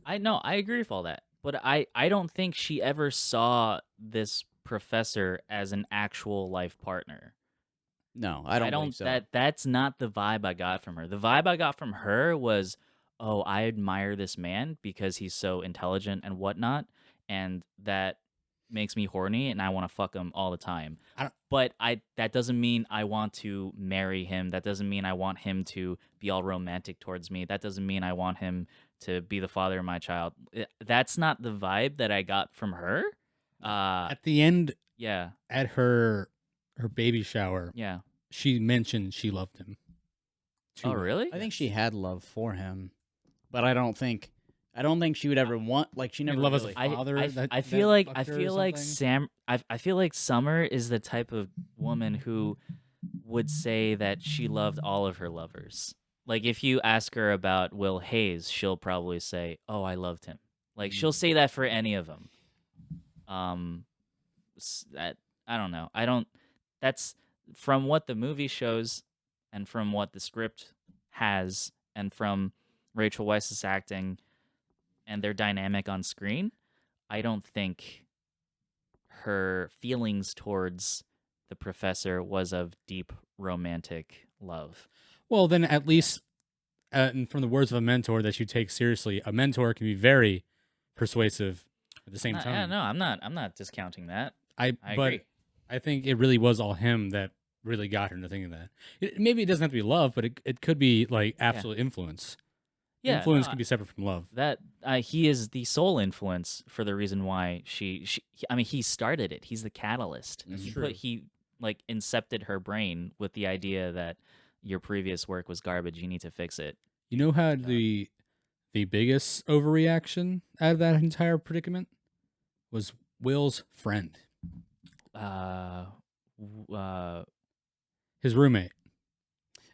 I know, I agree with all that. But I don't think she ever saw this professor as an actual life partner. no, I don't believe so. That's not the vibe I got from her. The vibe I got from her was, oh, I admire this man because he's so intelligent and whatnot, and that makes me horny and I want to fuck him all the time. I don't- But that doesn't mean I want to marry him. That doesn't mean I want him to be all romantic towards me. That doesn't mean I want him to be the father of my child. That's not the vibe that I got from her. At the end, Yeah. at her baby shower, Yeah. she mentioned she loved him. Oh, really? I think she had love for him, but I don't think she would ever want, like, she I mean, never love as really. a father. I feel like I feel like Summer is the type of woman who would say that she loved all of her lovers. Like if you ask her about Will Hayes, she'll probably say, "Oh, I loved him." Like she'll say that for any of them. That I don't know. I don't. That's from what the movie shows, and from what the script has, and from Rachel Weisz's acting and their dynamic on screen. I don't think her feelings towards the professor was of deep romantic love. Well, then at least, and from the words of a mentor that you take seriously, a mentor can be very persuasive at the same Yeah, time. no, I'm not discounting that. I But agree. I think it really was all him that really got her into thinking that. Maybe it doesn't have to be love, but it could be like absolute influence. Yeah, Influence no, can be separate from love. that he is the sole influence for the reason why I mean, he started it. He's the catalyst. That's He true. like incepted her brain with the idea that your previous work was garbage. You need to fix it. You know how the biggest overreaction out of that entire predicament was Will's friend, Uh, his roommate.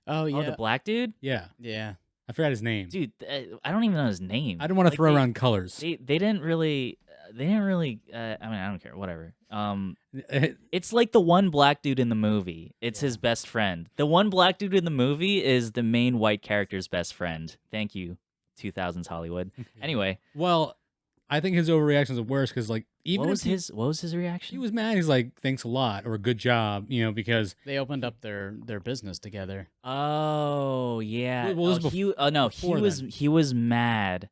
Oh yeah. oh, the black dude, Yeah, Yeah. I forgot his name. dude. I don't even know his name. I don't want to Like, throw around colors. They didn't really. They didn't really. I mean, I don't care. Whatever. It's like the one black dude in the movie. It's his best friend. The one black dude in the movie is the main white character's best friend. Thank you, 2000s Hollywood. Anyway, Well, I think his overreactions are worse because, like, even what if was his he reaction? was mad, he's like, "Thanks a lot" or "Good job," because They opened up their business together. Oh yeah. Well, this is No, before then. he was mad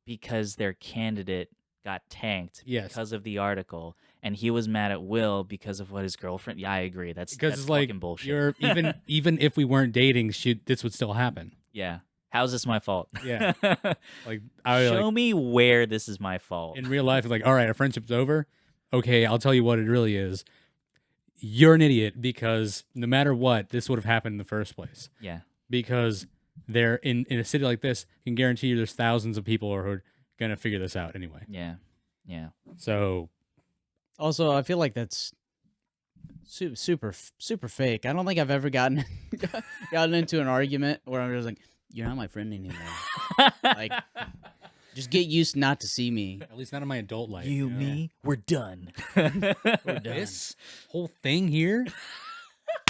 because their candidate got tanked Yes. because of the article, and he was mad at Will because of what his girlfriend. Yeah, I agree. That's because it's like fucking bullshit. you're even if we weren't dating, this would still happen. Yeah. How's this my fault? Yeah. Like Show me where this is my fault. in real life, it's like, all right, our friendship's over. Okay, I'll tell you what it really is. You're an idiot because no matter what, this would have happened in the first place. Yeah. Because they're in a city like this, I can guarantee you there's thousands of people who are gonna figure this out anyway. Yeah. Yeah. So Also, I feel like that's super fake. I don't think I've ever gotten into an argument where I'm just like, "You're not my friend anymore." Like, just get used not to see me. at least not in my adult life. You, know? me, we're done. We're done. This whole thing here,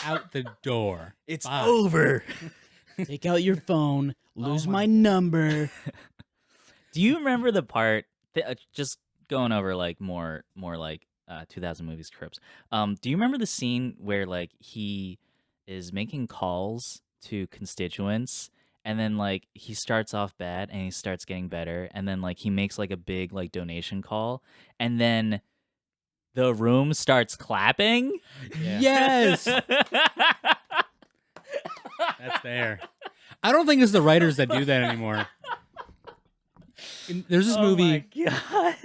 out the door. It's Bye. over. Take out your phone. Lose my my God. number. Do you remember the part just going over like more like 2000 movies trips? Do you remember the scene where like he is making calls to constituents and then like he starts off bad and he starts getting better and then like he makes like a big like donation call and then the room starts clapping? Yeah. Yes, that's there. I don't think it's the writers that do that anymore. There's this movie. Oh my god.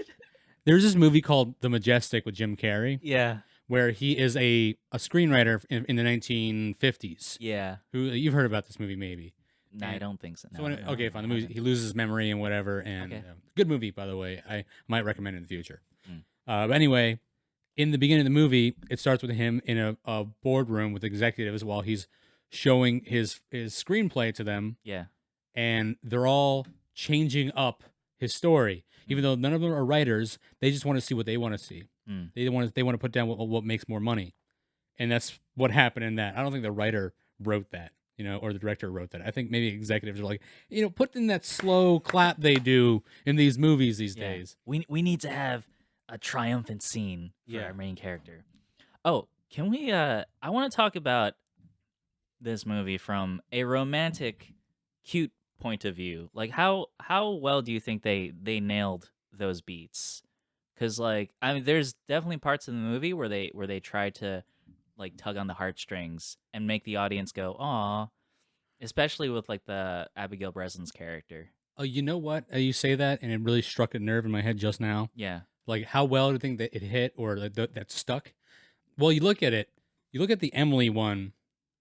There's this movie called The Majestic with Jim Carrey, Yeah. where he is a screenwriter in the 1950s. Yeah. Who you've heard about this movie maybe? No, I don't think so. So No, when, no, okay, I fine. The movie haven't. he loses memory and whatever, and Okay. good movie by the way. I might recommend it in the future. Mm. But anyway, in the beginning of the movie, it starts with him in a boardroom with executives while he's showing his screenplay to them, Yeah. and they're all changing up his story. Even though none of them are writers, they just want to see what they want to see. Mm. They want to put down what makes more money, and that's what happened in that. I don't think the writer wrote that, or the director wrote that. I think maybe executives are like, put in that slow clap they do in these movies these Yeah. days. We need to have a triumphant scene for Yeah. our main character. Oh, can we I want to talk about this movie from a romantic cute point of view. Like how well do you think they nailed those beats? Cuz like I mean there's definitely parts in the movie where they try to like tug on the heartstrings and make the audience go, "Aw." Especially with like the Abigail Breslin's character. Oh, you know what? You say that, and it really struck a nerve in my head just now. Yeah. Like, how well do you think that it hit or that stuck? Well, you look at it. You look at the Emily one,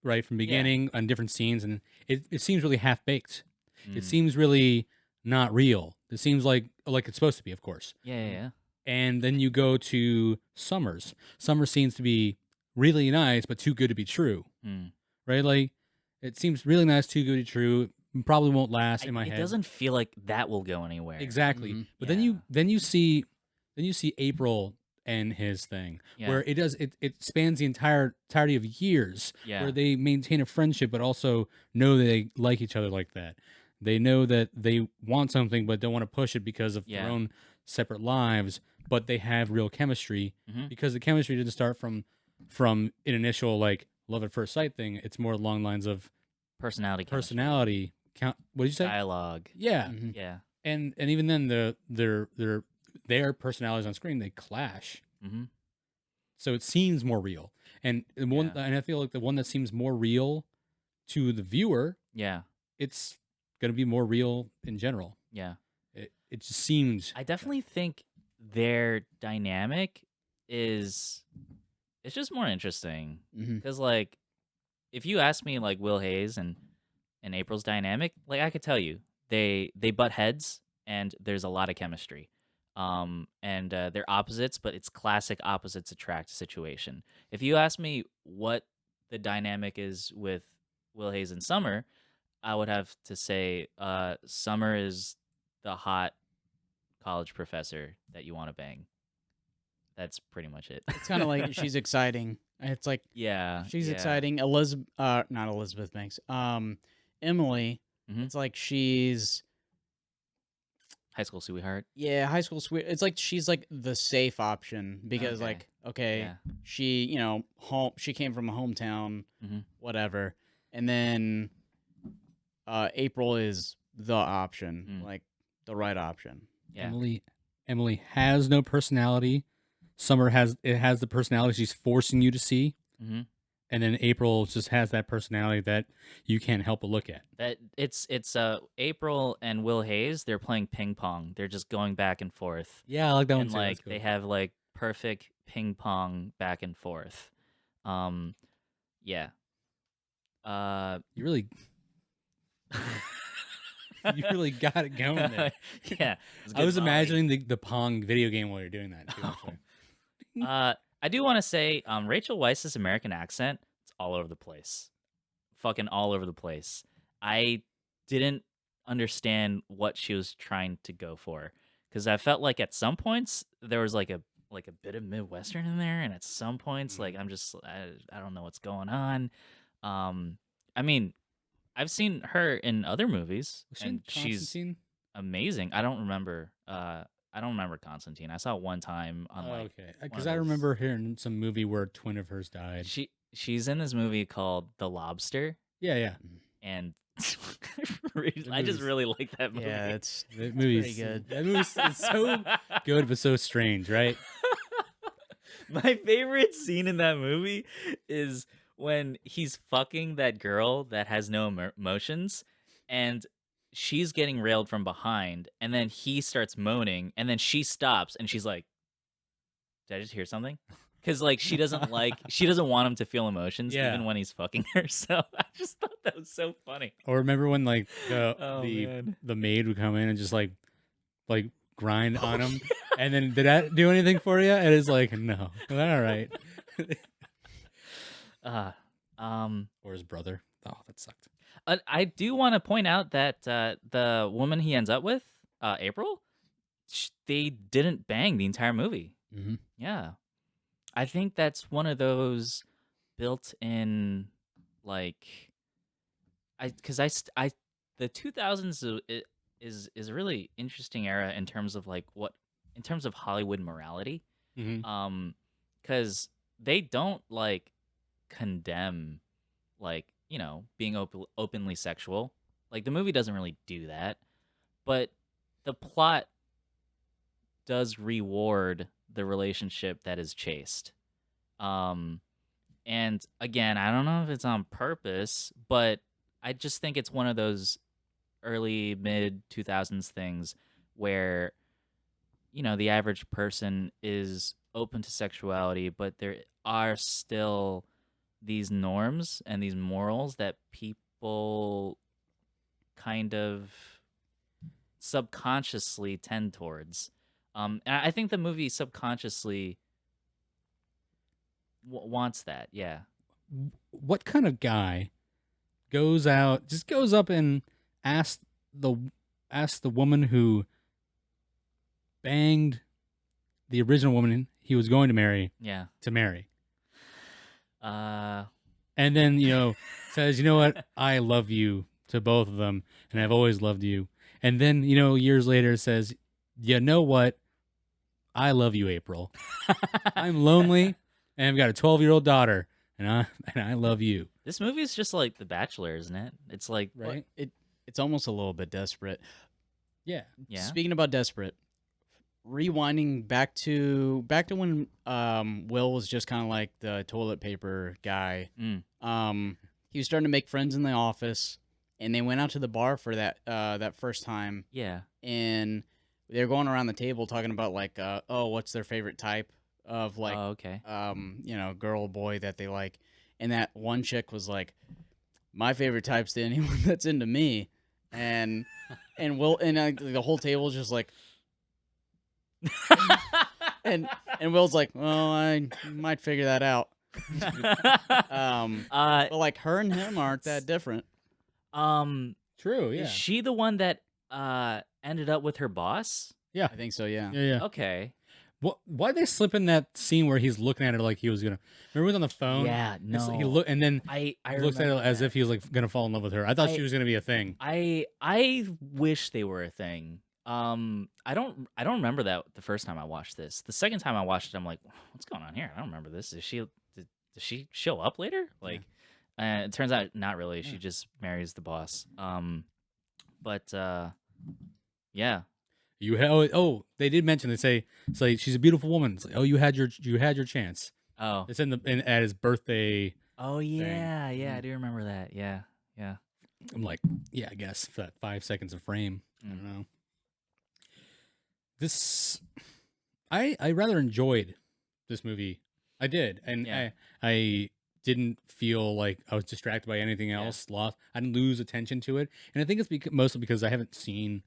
right, from beginning on different scenes, and it seems really half-baked. It Mm. seems really not real. It seems like it's supposed to be, of course. Yeah. And then you go to Summers. Summer seems to be really nice, but too good to be true, Mm. right? Like, it seems really nice, too good to be true. It probably won't last in my It head. doesn't feel like that will go anywhere. Exactly. Mhm. But Yeah. then you see April and his thing Yeah. where it spans the entirety of years Yeah. where they maintain a friendship but also know that they like each other like that. They know that they want something but don't want to push it because of Yeah. their own separate lives, but they have real chemistry Mhm. because the chemistry didn't start from an initial like love at first sight thing. It's more along the lines of Personality. chemistry, personality count. What did you say? Dialogue. Yeah. Mhm. Yeah. And even then their personalities on screen, they clash, Mm-hmm. so it seems more real. And Yeah. and I feel like the one that seems more real to the viewer, Yeah. it's going to be more real in general. Yeah. It just seems I definitely think their dynamic is it's just more interesting Mhm. because like if you ask me like Will Hayes and April's dynamic, like I could tell you, they butt heads and there's a lot of chemistry. And they're opposites, but it's classic opposites attract situation. If you ask me what the dynamic is with Will Hayes and Summer, I would have to say Summer is the hot college professor that you want to bang. That's pretty much it. It's kind of like she's exciting. It's like yeah, she's yeah. exciting. Not Elizabeth Banks. Emily. Mhm. It's like she's High school sweetheart. high school sweet. It's like she's like the safe option because Okay. like okay, Yeah. she she came from a hometown, Mhm. whatever, and then April is the option, like the right option. Yeah. Emily has no personality. Summer has the personality she's forcing you to see. Mm-hmm. And then April just has that personality that you can't help but look at. That it's April and Will Hayes. They're playing ping pong. They're just going back and forth. Yeah, I like that one And too. That's like cool. they have like perfect ping pong back and forth. Yeah. You really you really got it going there. Yeah. I was imagining the Pong video game while you're doing that too. I do want to say Rachel Weisz's American accent, it's all over the place. Fucking all over the place. I didn't understand what she was trying to go for because I felt like at some points there was like a bit of Midwestern in there, and at some points like I don't know what's going on. I mean, I've seen her in other movies, and she's amazing. I don't remember Constantine. I saw it one time on okay, because I remember hearing some movie where a twin of hers died. She's in this movie called The Lobster. Yeah. And I just really like that movie. Yeah, it's that movie's pretty good. That movie's so good but so strange, right? My favorite scene in that movie is when he's fucking that girl that has no emotions, and she's getting railed from behind, and then he starts moaning, and then she stops, and she's like, "Did I just hear something?" Because like she doesn't want him to feel emotions even when he's fucking her. So I just thought that was so funny. Or remember when like the maid would come in and just like grind on him, and then did that do anything for you? And it's like no, all right. Or his brother. Oh, that sucked. I do want to point out that the woman he ends up with, April, they didn't bang the entire movie. Mm-hmm. Yeah. I think that's one of those built-in, like, the 2000s is a really interesting era in terms of in terms of Hollywood morality, Mm-hmm. Because they don't like condemn being openly sexual. Like the movie doesn't really do that, but the plot does reward the relationship that is chaste. And again, I don't know if it's on purpose, but I just think it's one of those early mid 2000s things where the average person is open to sexuality, but there are still these norms and these morals that people kind of subconsciously tend towards. And I think the movie subconsciously wants that. Yeah. What kind of guy goes up and asks the woman who banged the original woman he was going to marry to marry? And then, says, you know what? I love you to both of them, and I've always loved you. And then, years later says, you know what? I love you, April. I'm lonely, and I've got a 12-year-old daughter, and I love you. This movie is just like The Bachelor, isn't it? It's like right. It's almost a little bit desperate. Yeah. Speaking about desperate, rewinding back to when Will was just kind of like the toilet paper guy. He was starting to make friends in the office, and they went out to the bar for that first time. Yeah. And they were going around the table talking about what's their favorite type of girl or boy that they like. and that one chick was like, "My favorite type's to anyone that's into me," and the whole table was just like, and Will's like, "Well, I might figure that out." But like her and him aren't that different. True. Yeah. Is she the one that ended up with her boss? Yeah. I think so. Yeah. Yeah. Okay. Why'd they slip in that scene where he's looking at her like he was gonna? Remember he was on the phone? Yeah, It's- no. He look and then I looks at her remember as that. if he was like gonna fall in love with her. I thought she was gonna be a thing. I wish they were a thing. I don't remember that the first time I watched this. The second time I watched it, I'm like, what's going on here? I don't remember this. Does she show up later? Like, it turns out not really. She just marries the boss. But yeah. They did mention, they say it's like she's a beautiful woman. It's like, oh, you had your chance. Oh. It's at his birthday. Oh yeah, yeah, I do remember that. Yeah, yeah. I'm like, yeah, I guess for that 5 seconds of frame. I don't know. This, I rather enjoyed this movie. I did, and Yeah. I didn't feel like I was distracted by anything else. Lost. I didn't lose attention to it, and I think it's mostly because I haven't seen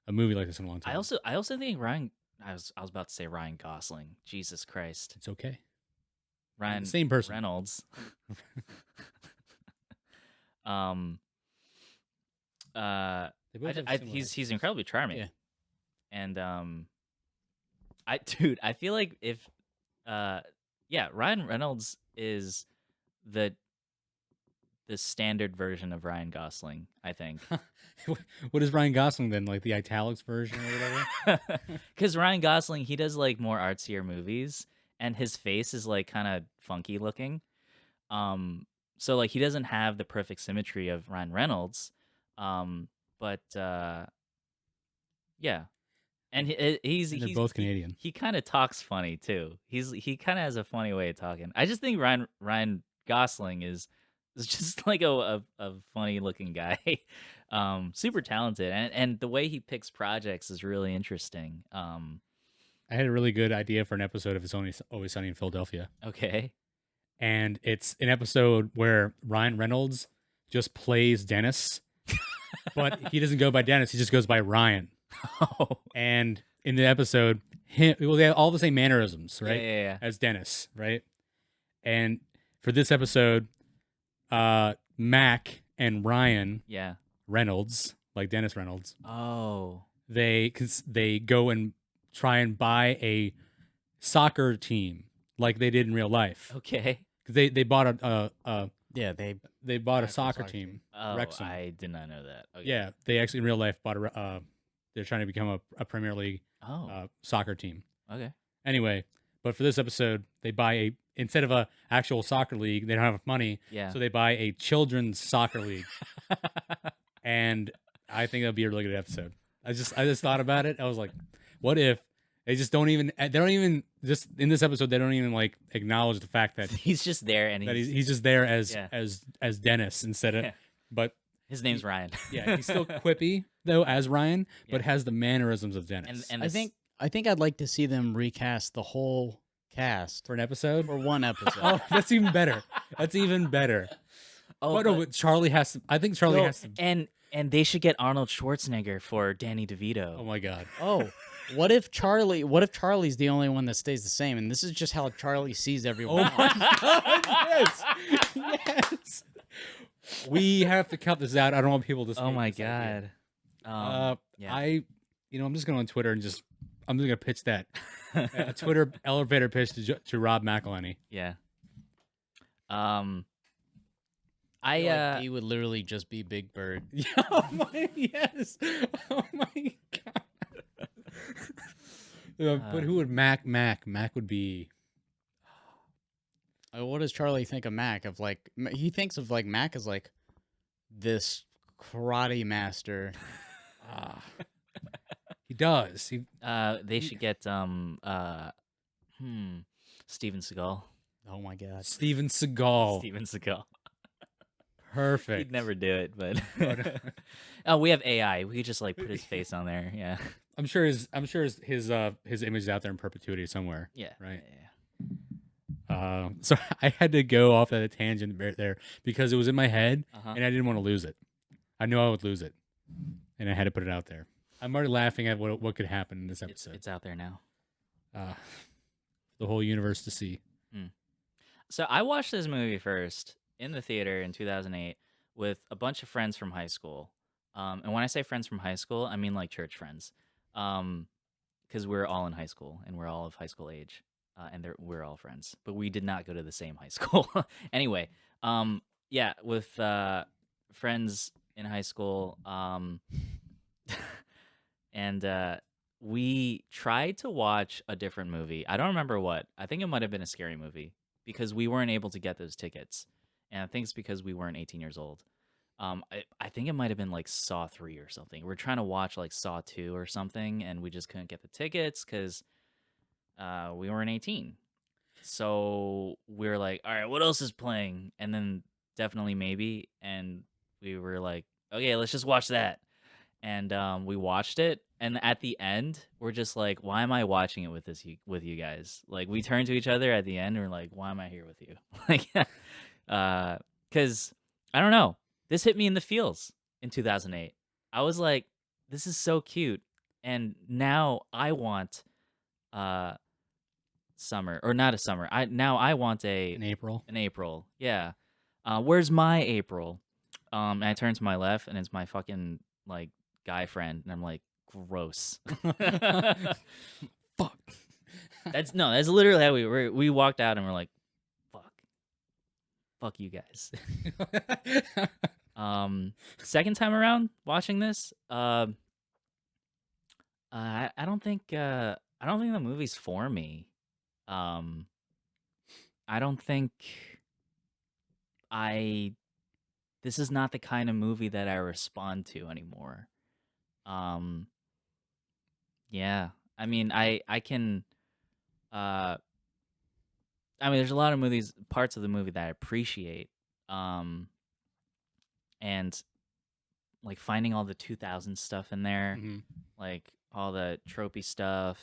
a movie like this in a long time. I also think Ryan. I was about to say Ryan Gosling. Jesus Christ, It's okay. Ryan Same person. Reynolds. They both have similar he's incredibly charming. Yeah. And I feel like if Ryan Reynolds is the standard version of Ryan Gosling, I think. What is Ryan Gosling then? Like the italics version or whatever? Because Ryan Gosling, he does like more artsier movies, and his face is like kind of funky looking. So like he doesn't have the perfect symmetry of Ryan Reynolds. But yeah, and he's both Canadian. He kind of talks funny too. He kind of has a funny way of talking. I just think Ryan Gosling is just like a funny looking guy. Super talented, and the way he picks projects is really interesting. I had a really good idea for an episode of It's Always Sunny in Philadelphia. Okay. And it's an episode where Ryan Reynolds just plays Dennis, but he doesn't go by Dennis. He just goes by Ryan. Oh. And in the episode, they have all the same mannerisms, right? Yeah. As Dennis, right? And for this episode, Mac and Ryan Yeah. Reynolds, like Dennis Reynolds, Oh. they go and try and buy a soccer team like they did in real life. Okay. 'Cause they bought they bought a actual soccer soccer team. Oh, Wrexham. I did not know that. Okay. Yeah, they actually in real life bought they're trying to become a Premier League Oh. soccer team. Okay. Anyway, but for this episode, they buy instead of a actual soccer league, they don't have enough money, Yeah. so they buy a children's soccer league. And I think that'll be a really good episode. I just thought about it. I was like, what if they don't even just in this episode they don't even like acknowledge the fact that He's just there, and he's just there as Yeah. as Dennis instead of Yeah. but his name's Ryan. yeah, he's still quippy though as Ryan, but Yeah. has the mannerisms of Dennis. and I think I'd like to see them recast the whole cast for an episode. for one episode. Oh, that's even better. That's even better. oh, But no, but Charlie has to. I think Charlie no, has to. and they should get Arnold Schwarzenegger for Danny DeVito. Oh my god. Oh, what if Charlie's the only one that stays the same, and this is just how Charlie sees everyone Oh else? my god. Yes. Yes. We have to cut this out. I don't want people to. Oh my this idea. god. Yeah. I'm just going on Twitter and I'm just gonna pitch that a Twitter elevator pitch to Rob McElhenney. Yeah. I feel like he would literally just be Big Bird. Oh my yes. Oh my god. But who would Mac would be? What does Charlie think of Mac? Of like, he thinks of like Mac as like this karate master. He does. they should get Steven Seagal. Oh my god. Steven Seagal. Steven Seagal. Perfect. He'd never do it, but oh, we have AI. We could just like put his face on there. Yeah. I'm sure his image is out there in perpetuity somewhere. Yeah. Right. Yeah. So I had to go off at a tangent right there because it was in my head Uh-huh. and I didn't want to lose it. I knew I would lose it, and I had to put it out there. I'm already laughing at what could happen in this episode. It's out there now. Uh, the whole universe to see. So I watched this movie first in the theater in 2008 with a bunch of friends from high school. And when I say friends from high school, I mean like church friends. Because we're all in high school and we're all of high school age. And we're all friends. But we did not go to the same high school. Anyway, yeah, with friends in high school. And we tried to watch a different movie. I don't remember what. I think it might have been a scary movie because we weren't able to get those tickets. And I think it's because we weren't 18 years old. I think it might have been like Saw 3 or something. We're trying to watch like Saw 2 or something, and we just couldn't get the tickets because we weren't 18. So we were like, all right, what else is playing? And then Definitely Maybe. And we were like, okay, let's just watch that. And we watched it, and at the end we're just like, why am I watching it with you guys? Like, we turned to each other at the end and we're like, why am I here with you? Like, because I don't know, this hit me in the feels in 2008. I was like, this is so cute, and now I want summer, or not a summer, I want In April. an April. Yeah. Where's my April? And I turn to my left and it's my fucking like guy friend, and I'm like, gross. Fuck. That's literally how we walked out and we're like, fuck you guys. Second time around watching this, I don't think the movie's for me. I don't think this is not the kind of movie that I respond to anymore. Yeah. I mean, I can I mean, there's a lot of parts of the movie that I appreciate. And like finding all the 2000 stuff in there, like all the tropey stuff,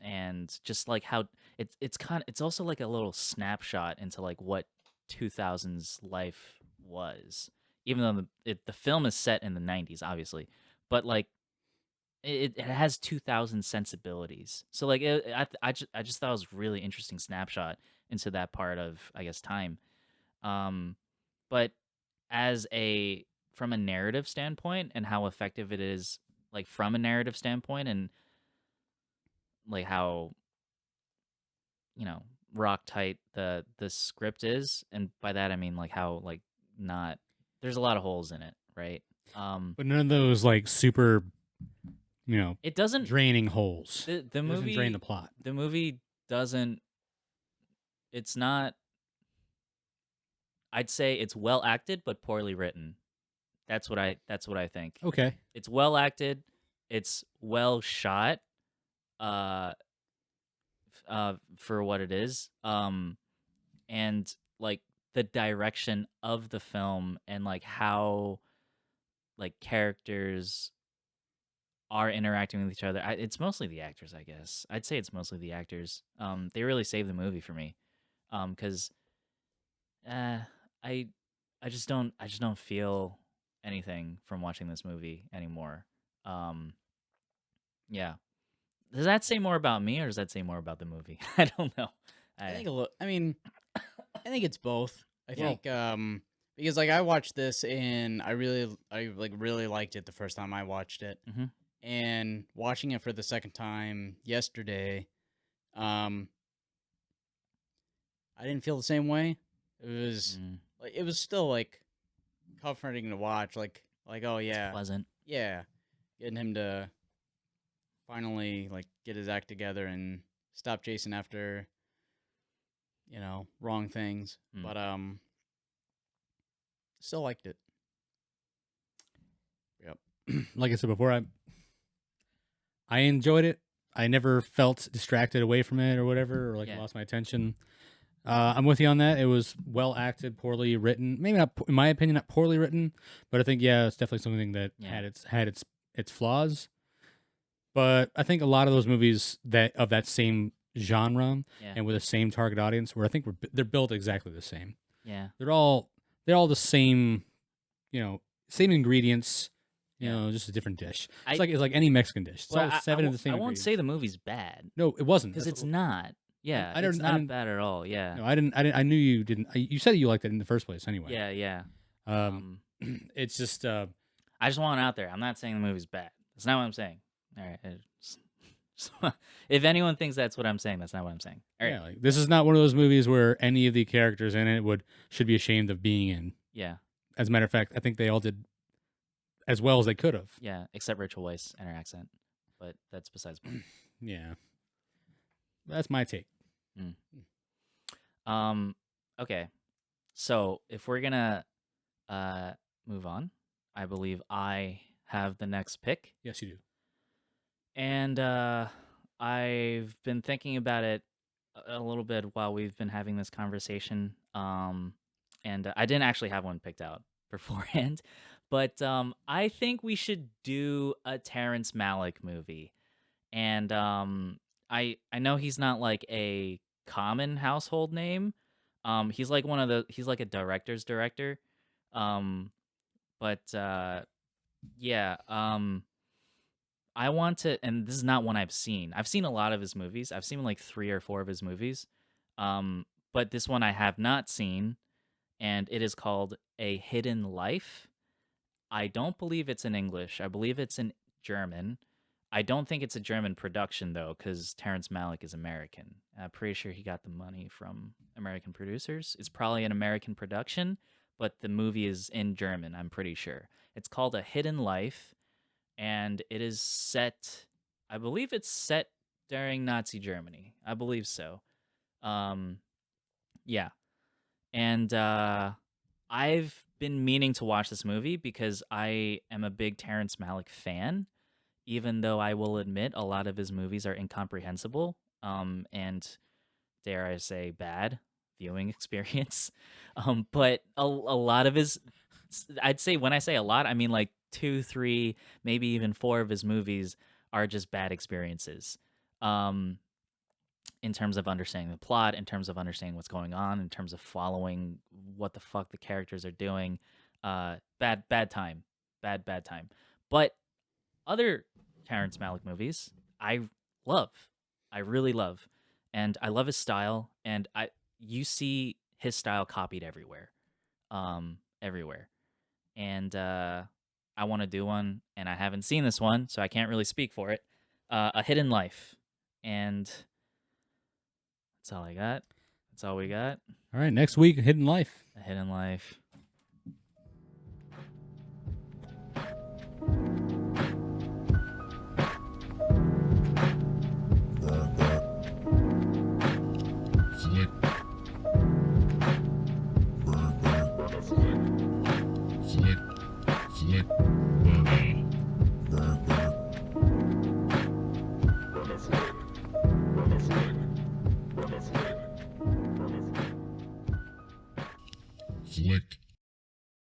and just like how it's also like a little snapshot into like what 2000s life was, even though the film is set in the 90s, obviously, but like it has 2000 sensibilities. So like I just thought it was a really interesting snapshot into that part of, I guess, time. But from a narrative standpoint and how effective it is, like from a narrative standpoint, and like how, rock tight the script is, and by that I mean like how like not there's a lot of holes in it, right? But none of those like super, It doesn't draining holes. the It doesn't movie drain the plot. The movie doesn't. It's not. I'd say it's well acted but poorly written. That's what I think. Okay. It's well acted. It's well shot. For what it is. And like the direction of the film and like how like characters are interacting with each other. It's mostly the actors, I guess. I'd say it's mostly the actors. They really save the movie for me. Because I just don't feel anything from watching this movie anymore. Yeah. Does that say more about me or does that say more about the movie? I don't know. I think I mean, I think it's both. I Yeah. think because like I watched this and I really liked it the first time I watched it. Mhm. And watching it for the second time yesterday, I didn't feel the same way. It was like it was still like comforting to watch, like oh yeah, Pleasant. yeah, getting him to finally like get his act together and stop chasing after wrong things. But still liked it. Yep. Like I said before, I enjoyed it. I never felt distracted away from it or whatever, or like Yeah. lost my attention. I'm with you on that. It was well acted, poorly written. Maybe not, in my opinion, not poorly written, but I think it's definitely something that had its flaws. But I think a lot of those movies that of that same genre Yeah. and with the same target audience, where I think they're built exactly the same. Yeah. They're all the same, same ingredients, Yeah. just a different dish. I It's like any Mexican dish. It's well, all I, I, seven of w- the same I won't ingredients. say the movie's bad No, it wasn't. because That's it's what- not. Yeah, I it's don't- I not didn't- bad at all. Yeah. No, I didn't. I knew you didn't. You said you liked it in the first place, anyway. Yeah. Yeah. It's just. I just want it out there. I'm not saying the movie's bad. That's not what I'm saying. All right. If anyone thinks that's what I'm saying, that's not what I'm saying. All right. Yeah, like, this is not one of those movies where any of the characters in it should be ashamed of being in. Yeah. As a matter of fact, I think they all did as well as they could have. Yeah. Except Rachel Weisz and her accent, but that's besides the point. Yeah, that's my take. Okay. So if we're gonna move on, I believe I have the next pick. Yes, you do. And I've been thinking about it a little bit while we've been having this conversation. And I didn't actually have one picked out beforehand, but I think we should do a Terrence Malick movie. And I know he's not like a common household name. He's like he's like a director's director. But yeah. I want to, and this is not one I've seen. I've seen a lot of his movies. I've seen like 3 or 4 of his movies. But this one I have not seen, and it is called A Hidden Life. I don't believe it's in English. I believe it's in German. I don't think it's a German production though, because Terrence Malick is American. I'm pretty sure he got the money from American producers. It's probably an American production, but the movie is in German, I'm pretty sure. It's called A Hidden Life. And it is set, I believe it's set during Nazi Germany. I believe so. Yeah. And I've been meaning to watch this movie because I am a big Terrence Malick fan, even though I will admit a lot of his movies are incomprehensible and, dare I say, bad viewing experience. But a lot of his, I'd say when I say a lot, I mean like 2, 3, maybe even 4 of his movies are just bad experiences. In terms of understanding the plot, in terms of understanding what's going on, in terms of following what the fuck the characters are doing. Bad time. Bad time. But other Terrence Malick movies, I love. I really love. And I love his style, and you see his style copied everywhere. Everywhere. And I want to do one, and I haven't seen this one, so I can't really speak for it. A Hidden Life. And that's all I got. That's all we got. All right, next week, Hidden Life. A Hidden Life. Flick.